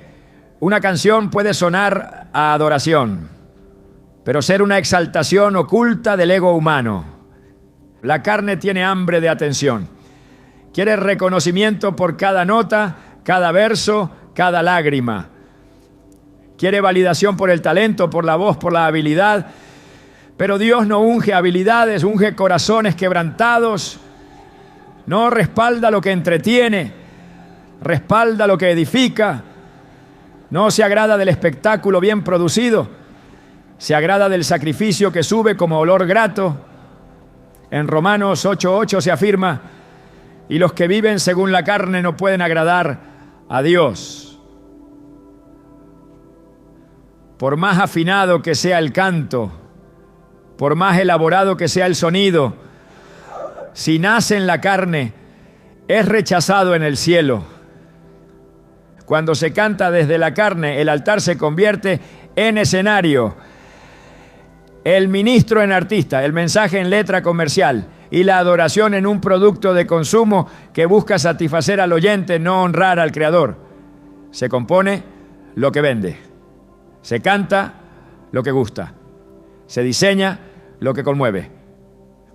una canción puede sonar a adoración, pero ser una exaltación oculta del ego humano. La carne tiene hambre de atención. Quiere reconocimiento por cada nota, cada verso, cada lágrima. Quiere validación por el talento, por la voz, por la habilidad. Pero Dios no unge habilidades, unge corazones quebrantados. No respalda lo que entretiene, respalda lo que edifica. No se agrada del espectáculo bien producido, se agrada del sacrificio que sube como olor grato. En Romanos 8:8 se afirma: y los que viven según la carne no pueden agradar a Dios. Por más afinado que sea el canto, por más elaborado que sea el sonido, si nace en la carne, es rechazado en el cielo. Cuando se canta desde la carne, el altar se convierte en escenario, el ministro en artista, el mensaje en letra comercial y la adoración en un producto de consumo que busca satisfacer al oyente, no honrar al Creador. Se compone lo que vende, se canta lo que gusta, se diseña lo que conmueve.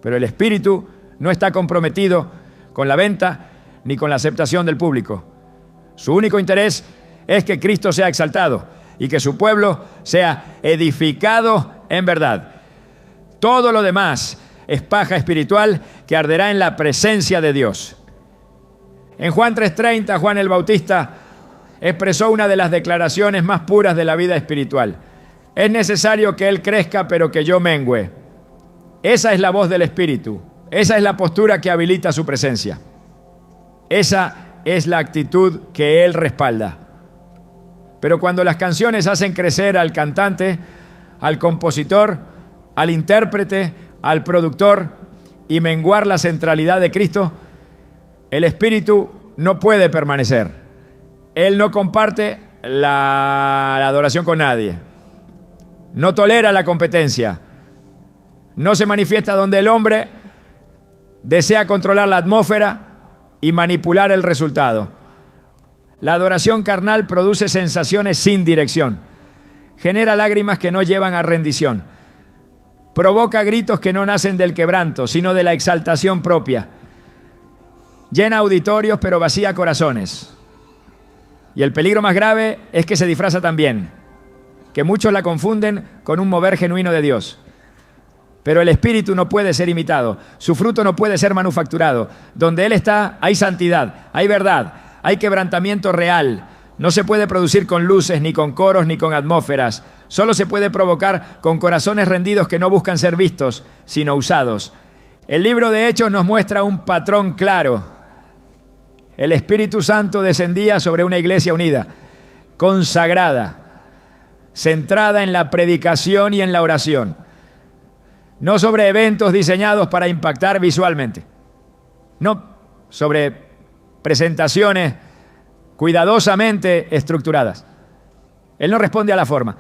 Pero el espíritu no está comprometido con la venta ni con la aceptación del público. Su único interés es que Cristo sea exaltado y que su pueblo sea edificado en verdad. Todo lo demás es paja espiritual que arderá en la presencia de Dios. En Juan 3:30, Juan el Bautista expresó una de las declaraciones más puras de la vida espiritual. Es necesario que Él crezca, pero que yo mengüe. Esa es la voz del Espíritu. Esa es la postura que habilita su presencia. Esa es la actitud que Él respalda. Pero cuando las canciones hacen crecer al cantante, al compositor, al intérprete, al productor y menguar la centralidad de Cristo, el espíritu no puede permanecer. Él no comparte la adoración con nadie. No tolera la competencia. No se manifiesta donde el hombre desea controlar la atmósfera y manipular el resultado. La adoración carnal produce sensaciones sin dirección. Genera lágrimas que no llevan a rendición. Provoca gritos que no nacen del quebranto, sino de la exaltación propia. Llena auditorios, pero vacía corazones. Y el peligro más grave es que se disfraza también, que muchos la confunden con un mover genuino de Dios. Pero el Espíritu no puede ser imitado, su fruto no puede ser manufacturado. Donde Él está, hay santidad, hay verdad, hay quebrantamiento real. No se puede producir con luces, ni con coros, ni con atmósferas. Solo se puede provocar con corazones rendidos que no buscan ser vistos, sino usados. El libro de Hechos nos muestra un patrón claro. El Espíritu Santo descendía sobre una iglesia unida, consagrada, centrada en la predicación y en la oración. No sobre eventos diseñados para impactar visualmente. No sobre presentaciones cuidadosamente estructuradas. Él no responde a la forma,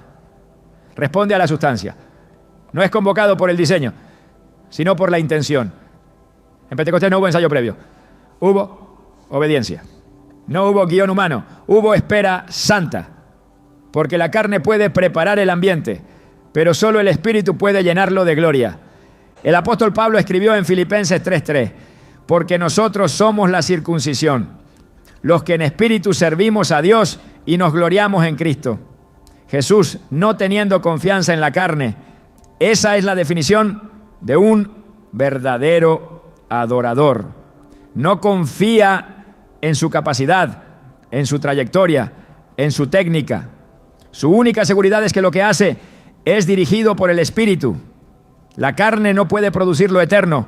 responde a la sustancia. No es convocado por el diseño, sino por la intención. En Pentecostés no hubo ensayo previo, hubo obediencia. No hubo guión humano, hubo espera santa. Porque la carne puede preparar el ambiente, pero solo el Espíritu puede llenarlo de gloria. El apóstol Pablo escribió en Filipenses 3:3, porque nosotros somos la circuncisión, los que en espíritu servimos a Dios y nos gloriamos en Cristo. Jesús, no teniendo confianza en la carne. Esa es la definición de un verdadero adorador. No confía en su capacidad, en su trayectoria, en su técnica. Su única seguridad es que lo que hace es dirigido por el Espíritu. La carne no puede producir lo eterno,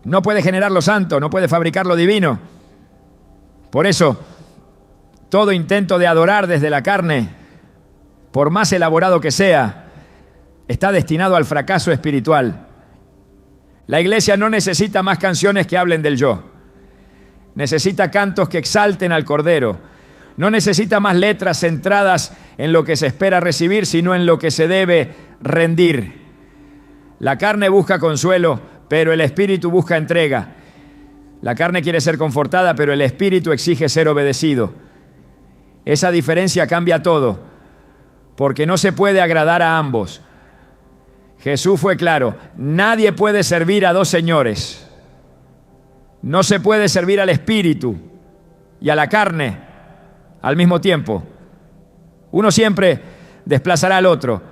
no puede generar lo santo, no puede fabricar lo divino. Por eso, todo intento de adorar desde la carne, por más elaborado que sea, está destinado al fracaso espiritual. La iglesia no necesita más canciones que hablen del yo. Necesita cantos que exalten al Cordero. No necesita más letras centradas en lo que se espera recibir, sino en lo que se debe rendir. La carne busca consuelo, pero el Espíritu busca entrega. La carne quiere ser confortada, pero el Espíritu exige ser obedecido. Esa diferencia cambia todo, porque no se puede agradar a ambos. Jesús fue claro, nadie puede servir a dos señores. No se puede servir al Espíritu y a la carne al mismo tiempo. Uno siempre desplazará al otro.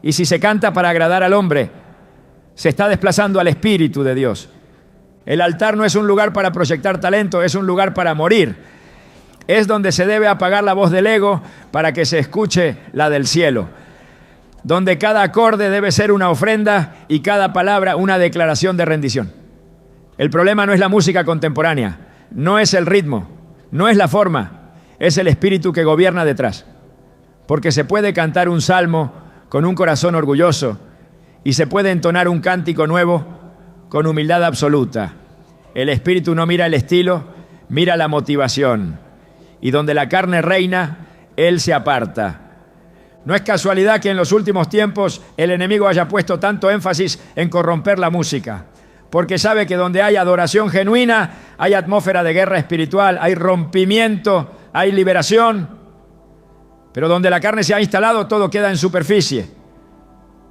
Y si se canta para agradar al hombre, se está desplazando al Espíritu de Dios. El altar no es un lugar para proyectar talento, es un lugar para morir. Es donde se debe apagar la voz del ego para que se escuche la del cielo. Donde cada acorde debe ser una ofrenda y cada palabra una declaración de rendición. El problema no es la música contemporánea, no es el ritmo, no es la forma, es el Espíritu que gobierna detrás. Porque se puede cantar un salmo con un corazón orgulloso y se puede entonar un cántico nuevo con humildad absoluta. El Espíritu no mira el estilo, mira la motivación. Y donde la carne reina, Él se aparta. No es casualidad que en los últimos tiempos el enemigo haya puesto tanto énfasis en corromper la música. Porque sabe que donde hay adoración genuina, hay atmósfera de guerra espiritual, hay rompimiento, hay liberación. Pero donde la carne se ha instalado, todo queda en superficie.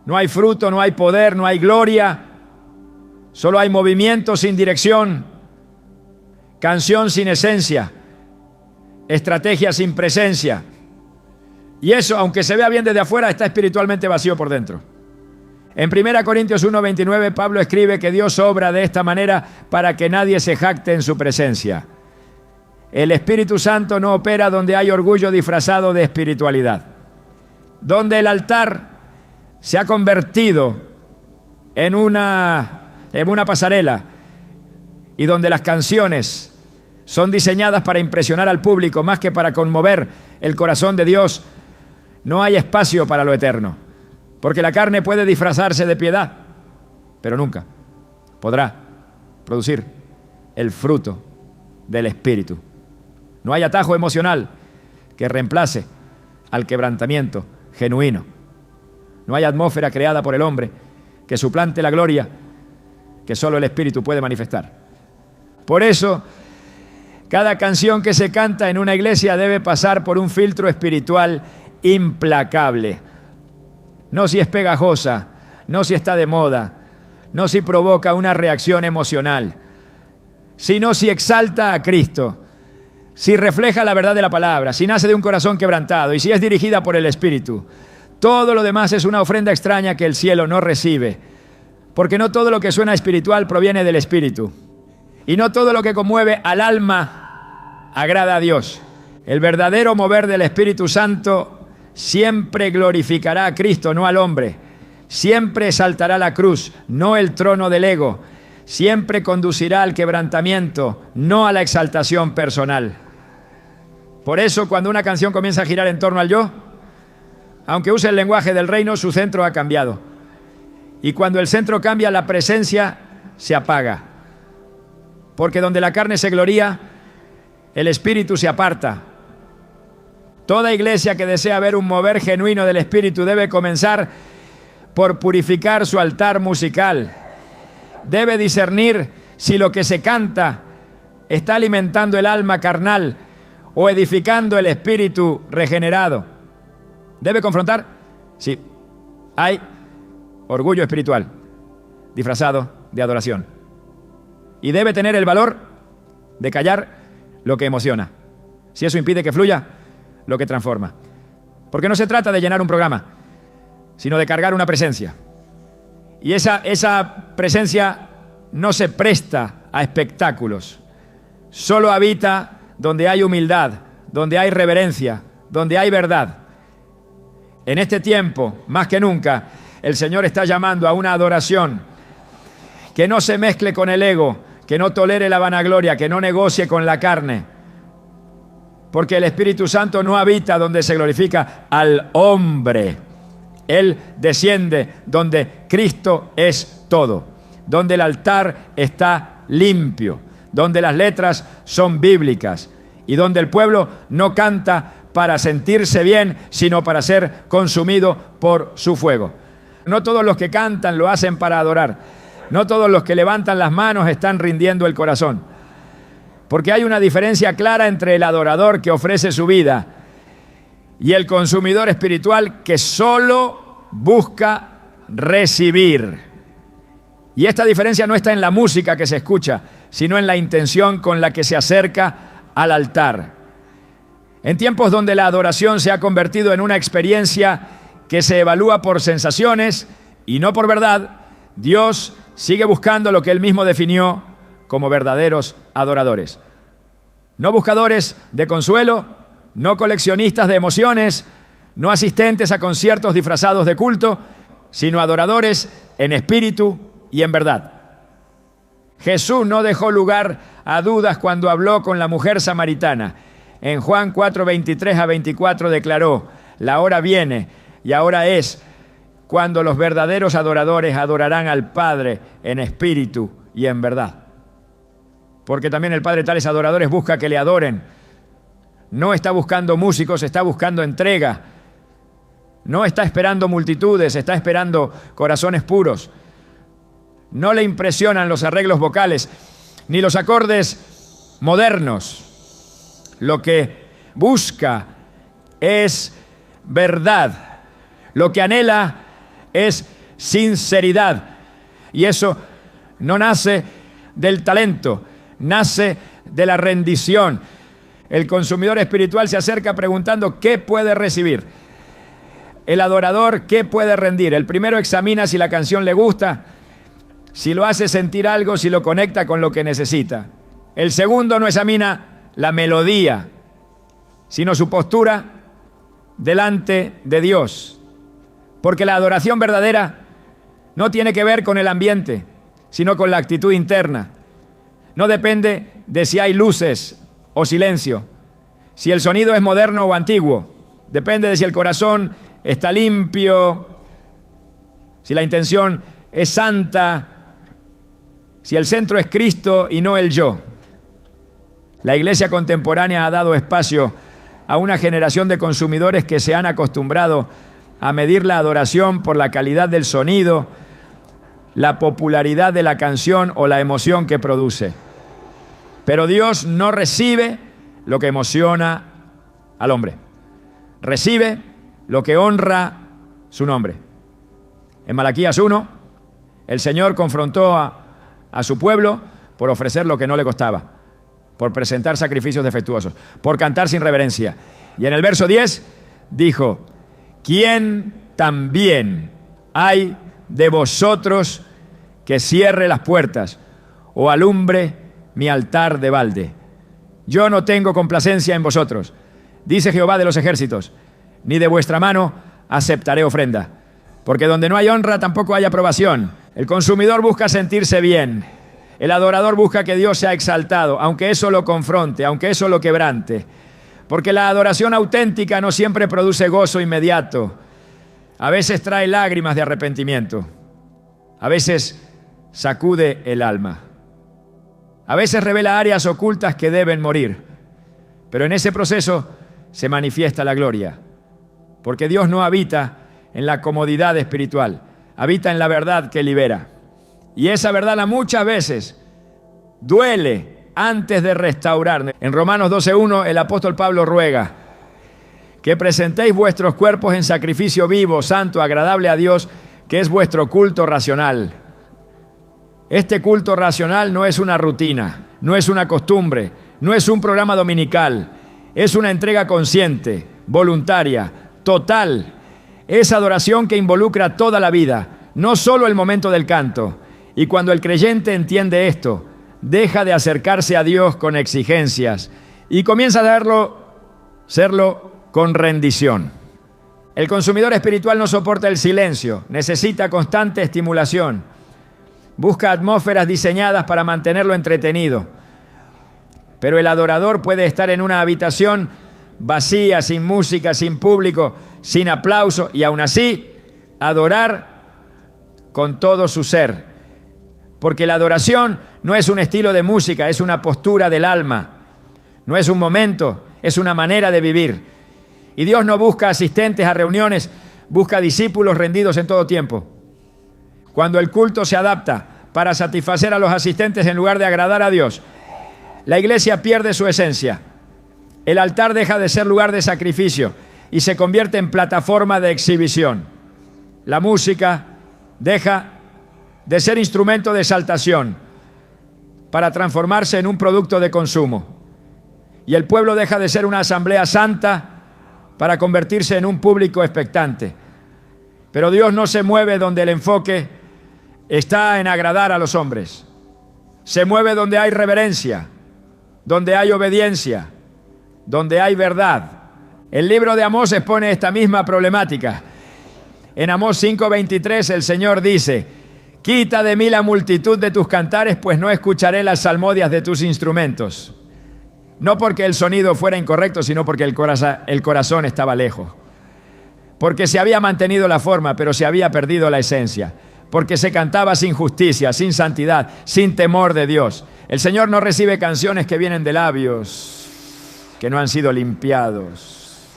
No hay fruto, no hay poder, no hay gloria. Solo hay movimiento sin dirección, canción sin esencia, estrategia sin presencia. Y eso, aunque se vea bien desde afuera, está espiritualmente vacío por dentro. En 1 Corintios 1:29, Pablo escribe que Dios obra de esta manera para que nadie se jacte en su presencia. El Espíritu Santo no opera donde hay orgullo disfrazado de espiritualidad. Donde el altar se ha convertido en una pasarela y donde las canciones son diseñadas para impresionar al público más que para conmover el corazón de Dios, no hay espacio para lo eterno. Porque la carne puede disfrazarse de piedad, pero nunca podrá producir el fruto del Espíritu. No hay atajo emocional que reemplace al quebrantamiento genuino. No hay atmósfera creada por el hombre que suplante la gloria que solo el Espíritu puede manifestar. Por eso, cada canción que se canta en una iglesia debe pasar por un filtro espiritual implacable. No si es pegajosa, no si está de moda, no si provoca una reacción emocional, sino si exalta a Cristo, si refleja la verdad de la palabra, si nace de un corazón quebrantado y si es dirigida por el Espíritu. Todo lo demás es una ofrenda extraña que el cielo no recibe, porque no todo lo que suena espiritual proviene del Espíritu, y no todo lo que conmueve al alma agrada a Dios. El verdadero mover del Espíritu Santo siempre glorificará a Cristo, no al hombre. Siempre exaltará la cruz, no el trono del ego. Siempre conducirá al quebrantamiento, no a la exaltación personal. Por eso, cuando una canción comienza a girar en torno al yo, aunque use el lenguaje del reino, su centro ha cambiado. Y cuando el centro cambia, la presencia se apaga. Porque donde la carne se gloría, el espíritu se aparta. Toda iglesia que desea ver un mover genuino del Espíritu debe comenzar por purificar su altar musical. Debe discernir si lo que se canta está alimentando el alma carnal o edificando el espíritu regenerado. ¿Debe confrontar? Sí. Hay orgullo espiritual disfrazado de adoración. Y debe tener el valor de callar lo que emociona. Si eso impide que fluya, lo que transforma. Porque no se trata de llenar un programa, sino de cargar una presencia. Y esa presencia no se presta a espectáculos. Solo habita donde hay humildad, donde hay reverencia, donde hay verdad. En este tiempo, más que nunca, el Señor está llamando a una adoración que no se mezcle con el ego, que no tolere la vanagloria, que no negocie con la carne. Porque el Espíritu Santo no habita donde se glorifica al hombre. Él desciende donde Cristo es todo, donde el altar está limpio, donde las letras son bíblicas y donde el pueblo no canta para sentirse bien, sino para ser consumido por su fuego. No todos los que cantan lo hacen para adorar. No todos los que levantan las manos están rindiendo el corazón. Porque hay una diferencia clara entre el adorador que ofrece su vida y el consumidor espiritual que solo busca recibir. Y esta diferencia no está en la música que se escucha, sino en la intención con la que se acerca al altar. En tiempos donde la adoración se ha convertido en una experiencia que se evalúa por sensaciones y no por verdad, Dios sigue buscando lo que Él mismo definió como verdaderos adoradores. No buscadores de consuelo, no coleccionistas de emociones, no asistentes a conciertos disfrazados de culto, sino adoradores en espíritu y en verdad. Jesús no dejó lugar a dudas cuando habló con la mujer samaritana. En Juan 4, 23 a 24 declaró: la hora viene y ahora es cuando los verdaderos adoradores adorarán al Padre en espíritu y en verdad. Porque también el Padre tales adoradores busca que le adoren. No está buscando músicos, está buscando entrega. No está esperando multitudes, está esperando corazones puros. No le impresionan los arreglos vocales, ni los acordes modernos. Lo que busca es verdad. Lo que anhela es sinceridad. Y eso no nace del talento, nace de la rendición. El consumidor espiritual se acerca preguntando qué puede recibir. El adorador, ¿qué puede rendir? El primero examina si la canción le gusta, si lo hace sentir algo, si lo conecta con lo que necesita. El segundo no examina la melodía, sino su postura delante de Dios. Porque la adoración verdadera no tiene que ver con el ambiente, sino con la actitud interna. No depende de si hay luces o silencio, si el sonido es moderno o antiguo. Depende de si el corazón está limpio, si la intención es santa, si el centro es Cristo y no el yo. La iglesia contemporánea ha dado espacio a una generación de consumidores que se han acostumbrado a medir la adoración por la calidad del sonido, la popularidad de la canción o la emoción que produce. Pero Dios no recibe lo que emociona al hombre. Recibe lo que honra su nombre. En Malaquías 1, el Señor confrontó a su pueblo por ofrecer lo que no le costaba, por presentar sacrificios defectuosos, por cantar sin reverencia. Y en el verso 10 dijo: ¿quién también hay de vosotros que cierre las puertas o alumbre mi altar de balde? Yo no tengo complacencia en vosotros, dice Jehová de los ejércitos, ni de vuestra mano aceptaré ofrenda. Porque donde no hay honra tampoco hay aprobación. El consumidor busca sentirse bien. El adorador busca que Dios sea exaltado, aunque eso lo confronte, aunque eso lo quebrante. Porque la adoración auténtica no siempre produce gozo inmediato. A veces trae lágrimas de arrepentimiento. A veces sacude el alma. A veces revela áreas ocultas que deben morir. Pero en ese proceso se manifiesta la gloria. Porque Dios no habita en la comodidad espiritual, habita en la verdad que libera. Y esa verdad muchas veces duele antes de restaurar. En Romanos 12:1 el apóstol Pablo ruega que presentéis vuestros cuerpos en sacrificio vivo, santo, agradable a Dios, que es vuestro culto racional. Este culto racional no es una rutina, no es una costumbre, no es un programa dominical, es una entrega consciente, voluntaria, total. Es adoración que involucra toda la vida, no solo el momento del canto. Y cuando el creyente entiende esto, deja de acercarse a Dios con exigencias y comienza a serlo con rendición. El consumidor espiritual no soporta el silencio, necesita constante estimulación. Busca atmósferas diseñadas para mantenerlo entretenido. Pero el adorador puede estar en una habitación vacía, sin música, sin público, sin aplauso, y aún así adorar con todo su ser. Porque la adoración no es un estilo de música, es una postura del alma. No es un momento, es una manera de vivir. Y Dios no busca asistentes a reuniones, busca discípulos rendidos en todo tiempo. Cuando el culto se adapta para satisfacer a los asistentes en lugar de agradar a Dios, la iglesia pierde su esencia. El altar deja de ser lugar de sacrificio y se convierte en plataforma de exhibición. La música deja de ser instrumento de exaltación para transformarse en un producto de consumo. Y el pueblo deja de ser una asamblea santa para convertirse en un público expectante. Pero Dios no se mueve donde el enfoque está en agradar a los hombres. Se mueve donde hay reverencia, donde hay obediencia, donde hay verdad. El libro de Amós expone esta misma problemática. En Amós 5:23 el Señor dice: quita de mí la multitud de tus cantares, pues no escucharé las salmodias de tus instrumentos. No porque el sonido fuera incorrecto, sino porque el corazón estaba lejos. Porque se había mantenido la forma, pero se había perdido la esencia. Porque se cantaba sin justicia, sin santidad, sin temor de Dios. El Señor no recibe canciones que vienen de labios que no han sido limpiados.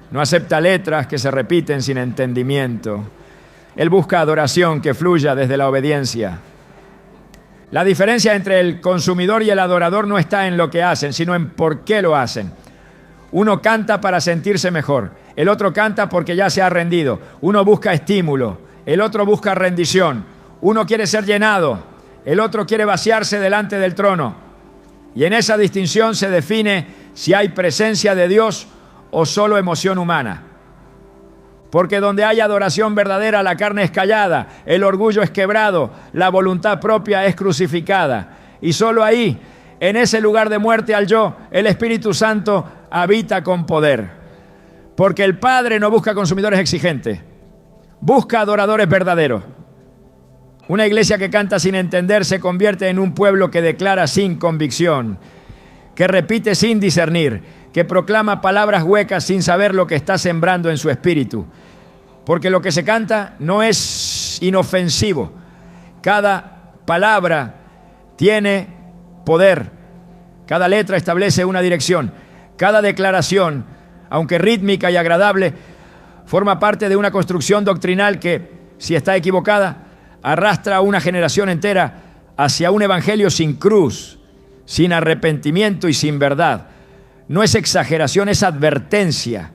No acepta letras que se repiten sin entendimiento. Él busca adoración que fluya desde la obediencia. La diferencia entre el consumidor y el adorador no está en lo que hacen, sino en por qué lo hacen. Uno canta para sentirse mejor, el otro canta porque ya se ha rendido. Uno busca estímulo, el otro busca rendición. Uno quiere ser llenado, el otro quiere vaciarse delante del trono. Y en esa distinción se define si hay presencia de Dios o solo emoción humana. Porque donde hay adoración verdadera, la carne es callada, el orgullo es quebrado, la voluntad propia es crucificada. Y solo ahí, en ese lugar de muerte al yo, el Espíritu Santo habita con poder. Porque el Padre no busca consumidores exigentes, busca adoradores verdaderos. Una iglesia que canta sin entender se convierte en un pueblo que declara sin convicción, que repite sin discernir, que proclama palabras huecas sin saber lo que está sembrando en su espíritu. Porque lo que se canta no es inofensivo. Cada palabra tiene poder. Cada letra establece una dirección. Cada declaración, aunque rítmica y agradable, forma parte de una construcción doctrinal que, si está equivocada, arrastra a una generación entera hacia un evangelio sin cruz, sin arrepentimiento y sin verdad. No es exageración, es advertencia.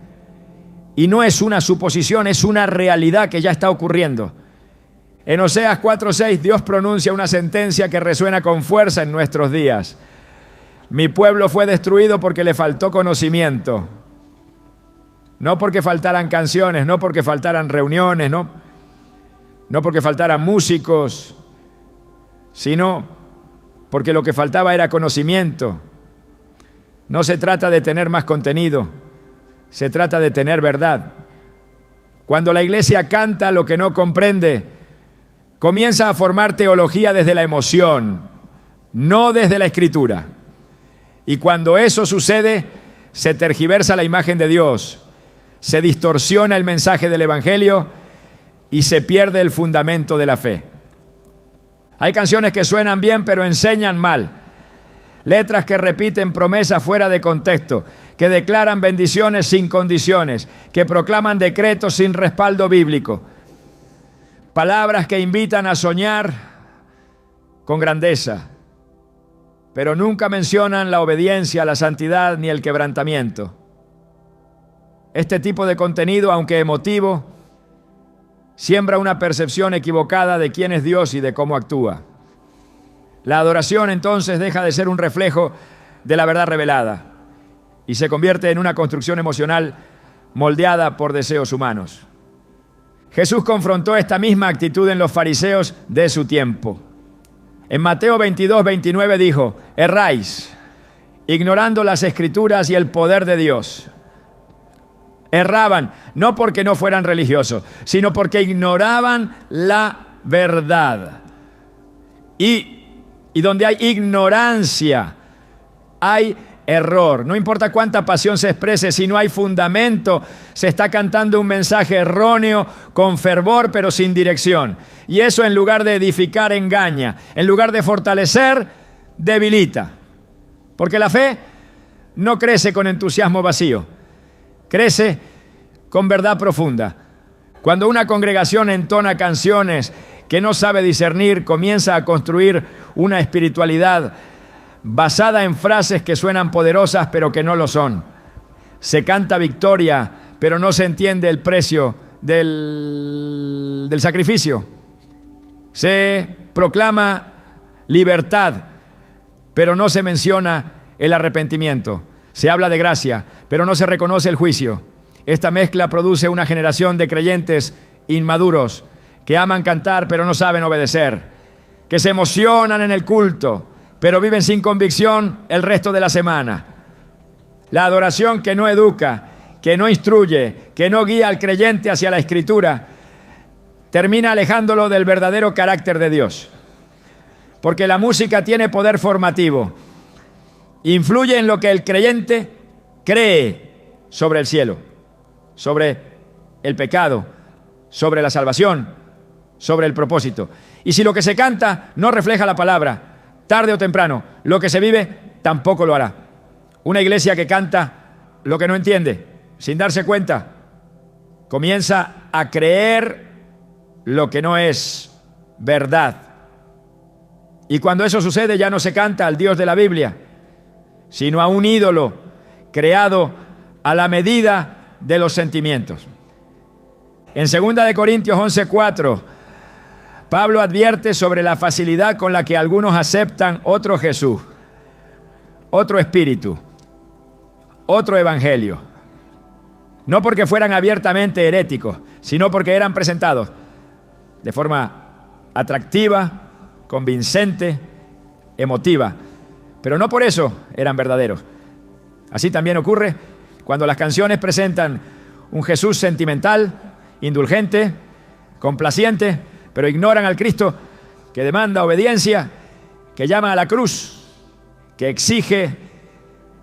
Y no es una suposición, es una realidad que ya está ocurriendo. En Oseas 4:6, Dios pronuncia una sentencia que resuena con fuerza en nuestros días. Mi pueblo fue destruido porque le faltó conocimiento. No porque faltaran canciones, no porque faltaran reuniones, no porque faltaran músicos, sino porque lo que faltaba era conocimiento. No se trata de tener más contenido, se trata de tener verdad. Cuando la iglesia canta lo que no comprende, comienza a formar teología desde la emoción, no desde la escritura. Y cuando eso sucede, se tergiversa la imagen de Dios, se distorsiona el mensaje del evangelio y se pierde el fundamento de la fe. Hay canciones que suenan bien pero enseñan mal. Letras que repiten promesas fuera de contexto, que declaran bendiciones sin condiciones, que proclaman decretos sin respaldo bíblico. Palabras que invitan a soñar con grandeza, pero nunca mencionan la obediencia, la santidad ni el quebrantamiento. Este tipo de contenido, aunque emotivo, siembra una percepción equivocada de quién es Dios y de cómo actúa. La adoración entonces deja de ser un reflejo de la verdad revelada y se convierte en una construcción emocional moldeada por deseos humanos. Jesús confrontó esta misma actitud en los fariseos de su tiempo. En Mateo 22:29 dijo: erráis, ignorando las Escrituras y el poder de Dios. Erraban, no porque no fueran religiosos, sino porque ignoraban la verdad. Y donde hay ignorancia, hay error. No importa cuánta pasión se exprese, si no hay fundamento, se está cantando un mensaje erróneo, con fervor, pero sin dirección. Y eso, en lugar de edificar, engaña. En lugar de fortalecer, debilita. Porque la fe no crece con entusiasmo vacío, crece con verdad profunda. Cuando una congregación entona canciones que no sabe discernir, comienza a construir una espiritualidad basada en frases que suenan poderosas pero que no lo son. Se canta victoria, pero no se entiende el precio del sacrificio. Se proclama libertad, pero no se menciona el arrepentimiento. Se habla de gracia, pero no se reconoce el juicio. Esta mezcla produce una generación de creyentes inmaduros que aman cantar pero no saben obedecer, que se emocionan en el culto pero viven sin convicción el resto de la semana. La adoración que no educa, que no instruye, que no guía al creyente hacia la Escritura, termina alejándolo del verdadero carácter de Dios. Porque la música tiene poder formativo, influye en lo que el creyente cree sobre el cielo, sobre el pecado, sobre la salvación, sobre el propósito. Y si lo que se canta no refleja la palabra, tarde o temprano, lo que se vive tampoco lo hará. Una iglesia que canta lo que no entiende, sin darse cuenta, comienza a creer lo que no es verdad. Y cuando eso sucede, ya no se canta al Dios de la Biblia, sino a un ídolo creado a la medida de los sentimientos. En 2 Corintios 11:4, Pablo advierte sobre la facilidad con la que algunos aceptan otro Jesús, otro espíritu, otro evangelio. No porque fueran abiertamente heréticos, sino porque eran presentados de forma atractiva, convincente, emotiva. Pero no por eso eran verdaderos. Así también ocurre cuando las canciones presentan un Jesús sentimental, indulgente, complaciente, pero ignoran al Cristo que demanda obediencia, que llama a la cruz, que exige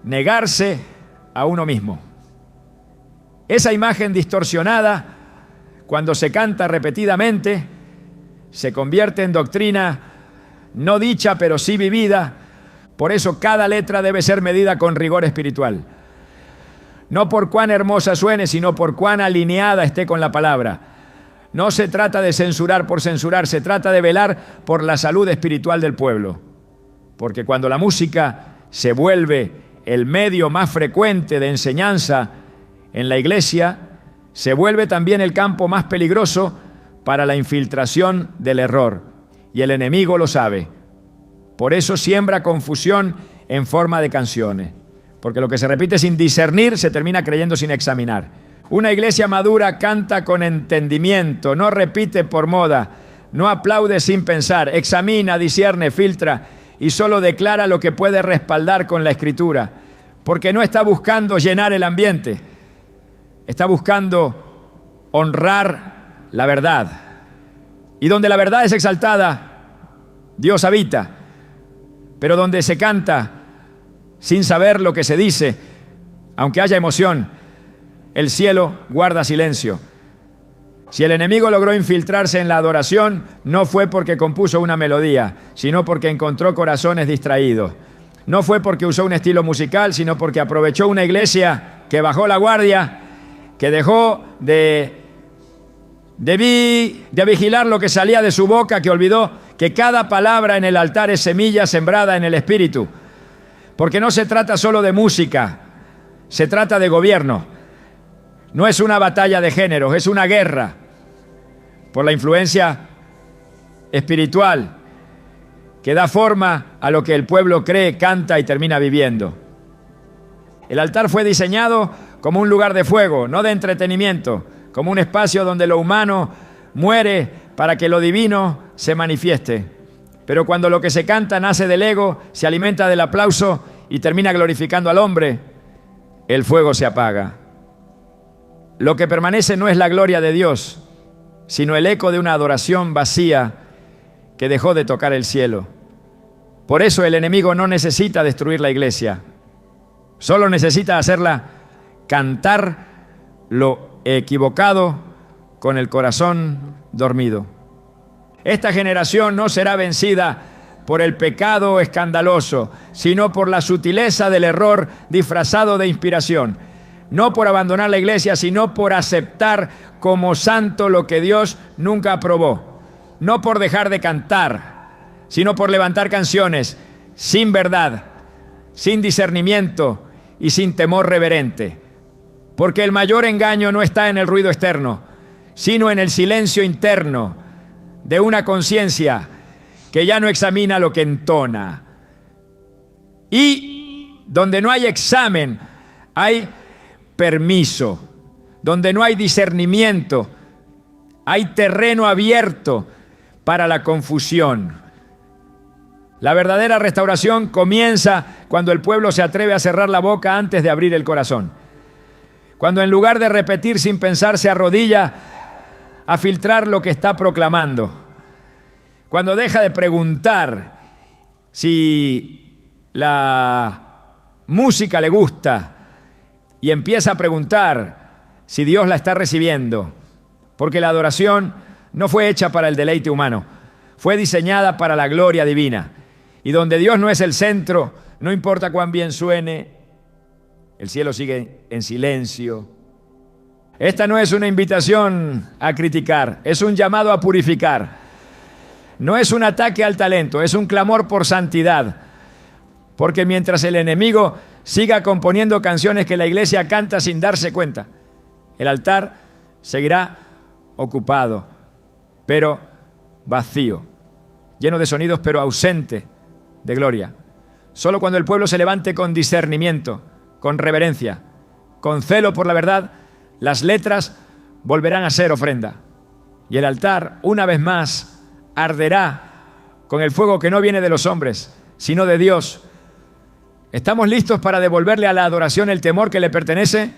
negarse a uno mismo. Esa imagen distorsionada, cuando se canta repetidamente, se convierte en doctrina no dicha pero sí vivida, Por eso cada letra debe ser medida con rigor espiritual. No por cuán hermosa suene, sino por cuán alineada esté con la palabra. No se trata de censurar por censurar, se trata de velar por la salud espiritual del pueblo. Porque cuando la música se vuelve el medio más frecuente de enseñanza en la iglesia, se vuelve también el campo más peligroso para la infiltración del error. Y el enemigo lo sabe. Por eso siembra confusión en forma de canciones. Porque lo que se repite sin discernir se termina creyendo sin examinar. Una iglesia madura canta con entendimiento, no repite por moda, no aplaude sin pensar, examina, discierne, filtra y solo declara lo que puede respaldar con la Escritura. Porque no está buscando llenar el ambiente, está buscando honrar la verdad. Y donde la verdad es exaltada, Dios habita. Pero donde se canta sin saber lo que se dice, aunque haya emoción, el cielo guarda silencio. Si el enemigo logró infiltrarse en la adoración, no fue porque compuso una melodía, sino porque encontró corazones distraídos. No fue porque usó un estilo musical, sino porque aprovechó una iglesia que bajó la guardia, que dejó de vigilar lo que salía de su boca, que olvidó que cada palabra en el altar es semilla sembrada en el Espíritu. Porque no se trata solo de música, se trata de gobierno. No es una batalla de géneros, es una guerra por la influencia espiritual que da forma a lo que el pueblo cree, canta y termina viviendo. El altar fue diseñado como un lugar de fuego, no de entretenimiento, como un espacio donde lo humano muere para que lo divino se manifieste. Pero cuando lo que se canta nace del ego, se alimenta del aplauso y termina glorificando al hombre, el fuego se apaga. Lo que permanece no es la gloria de Dios, sino el eco de una adoración vacía que dejó de tocar el cielo. Por eso el enemigo no necesita destruir la iglesia, solo necesita hacerla cantar lo equivocado con el corazón dormido. Esta generación no será vencida por el pecado escandaloso, sino por la sutileza del error disfrazado de inspiración. No por abandonar la iglesia, sino por aceptar como santo lo que Dios nunca aprobó. No por dejar de cantar, sino por levantar canciones sin verdad, sin discernimiento y sin temor reverente. Porque el mayor engaño no está en el ruido externo, sino en el silencio interno de una conciencia que ya no examina lo que entona. Y donde no hay examen, hay permiso. Donde no hay discernimiento, hay terreno abierto para la confusión. La verdadera restauración comienza cuando el pueblo se atreve a cerrar la boca antes de abrir el corazón. Cuando en lugar de repetir sin pensar se arrodilla a filtrar lo que está proclamando. Cuando deja de preguntar si la música le gusta y empieza a preguntar si Dios la está recibiendo. Porque la adoración no fue hecha para el deleite humano, fue diseñada para la gloria divina. Y donde Dios no es el centro, no importa cuán bien suene, el cielo sigue en silencio. Esta no es una invitación a criticar, es un llamado a purificar. No es un ataque al talento, es un clamor por santidad. Porque mientras el enemigo siga componiendo canciones que la iglesia canta sin darse cuenta, el altar seguirá ocupado, pero vacío, lleno de sonidos, pero ausente de gloria. Solo cuando el pueblo se levante con discernimiento, con reverencia, con celo por la verdad, las letras volverán a ser ofrenda. Y el altar, una vez más, arderá con el fuego que no viene de los hombres, sino de Dios. ¿Estamos listos para devolverle a la adoración el temor que le pertenece?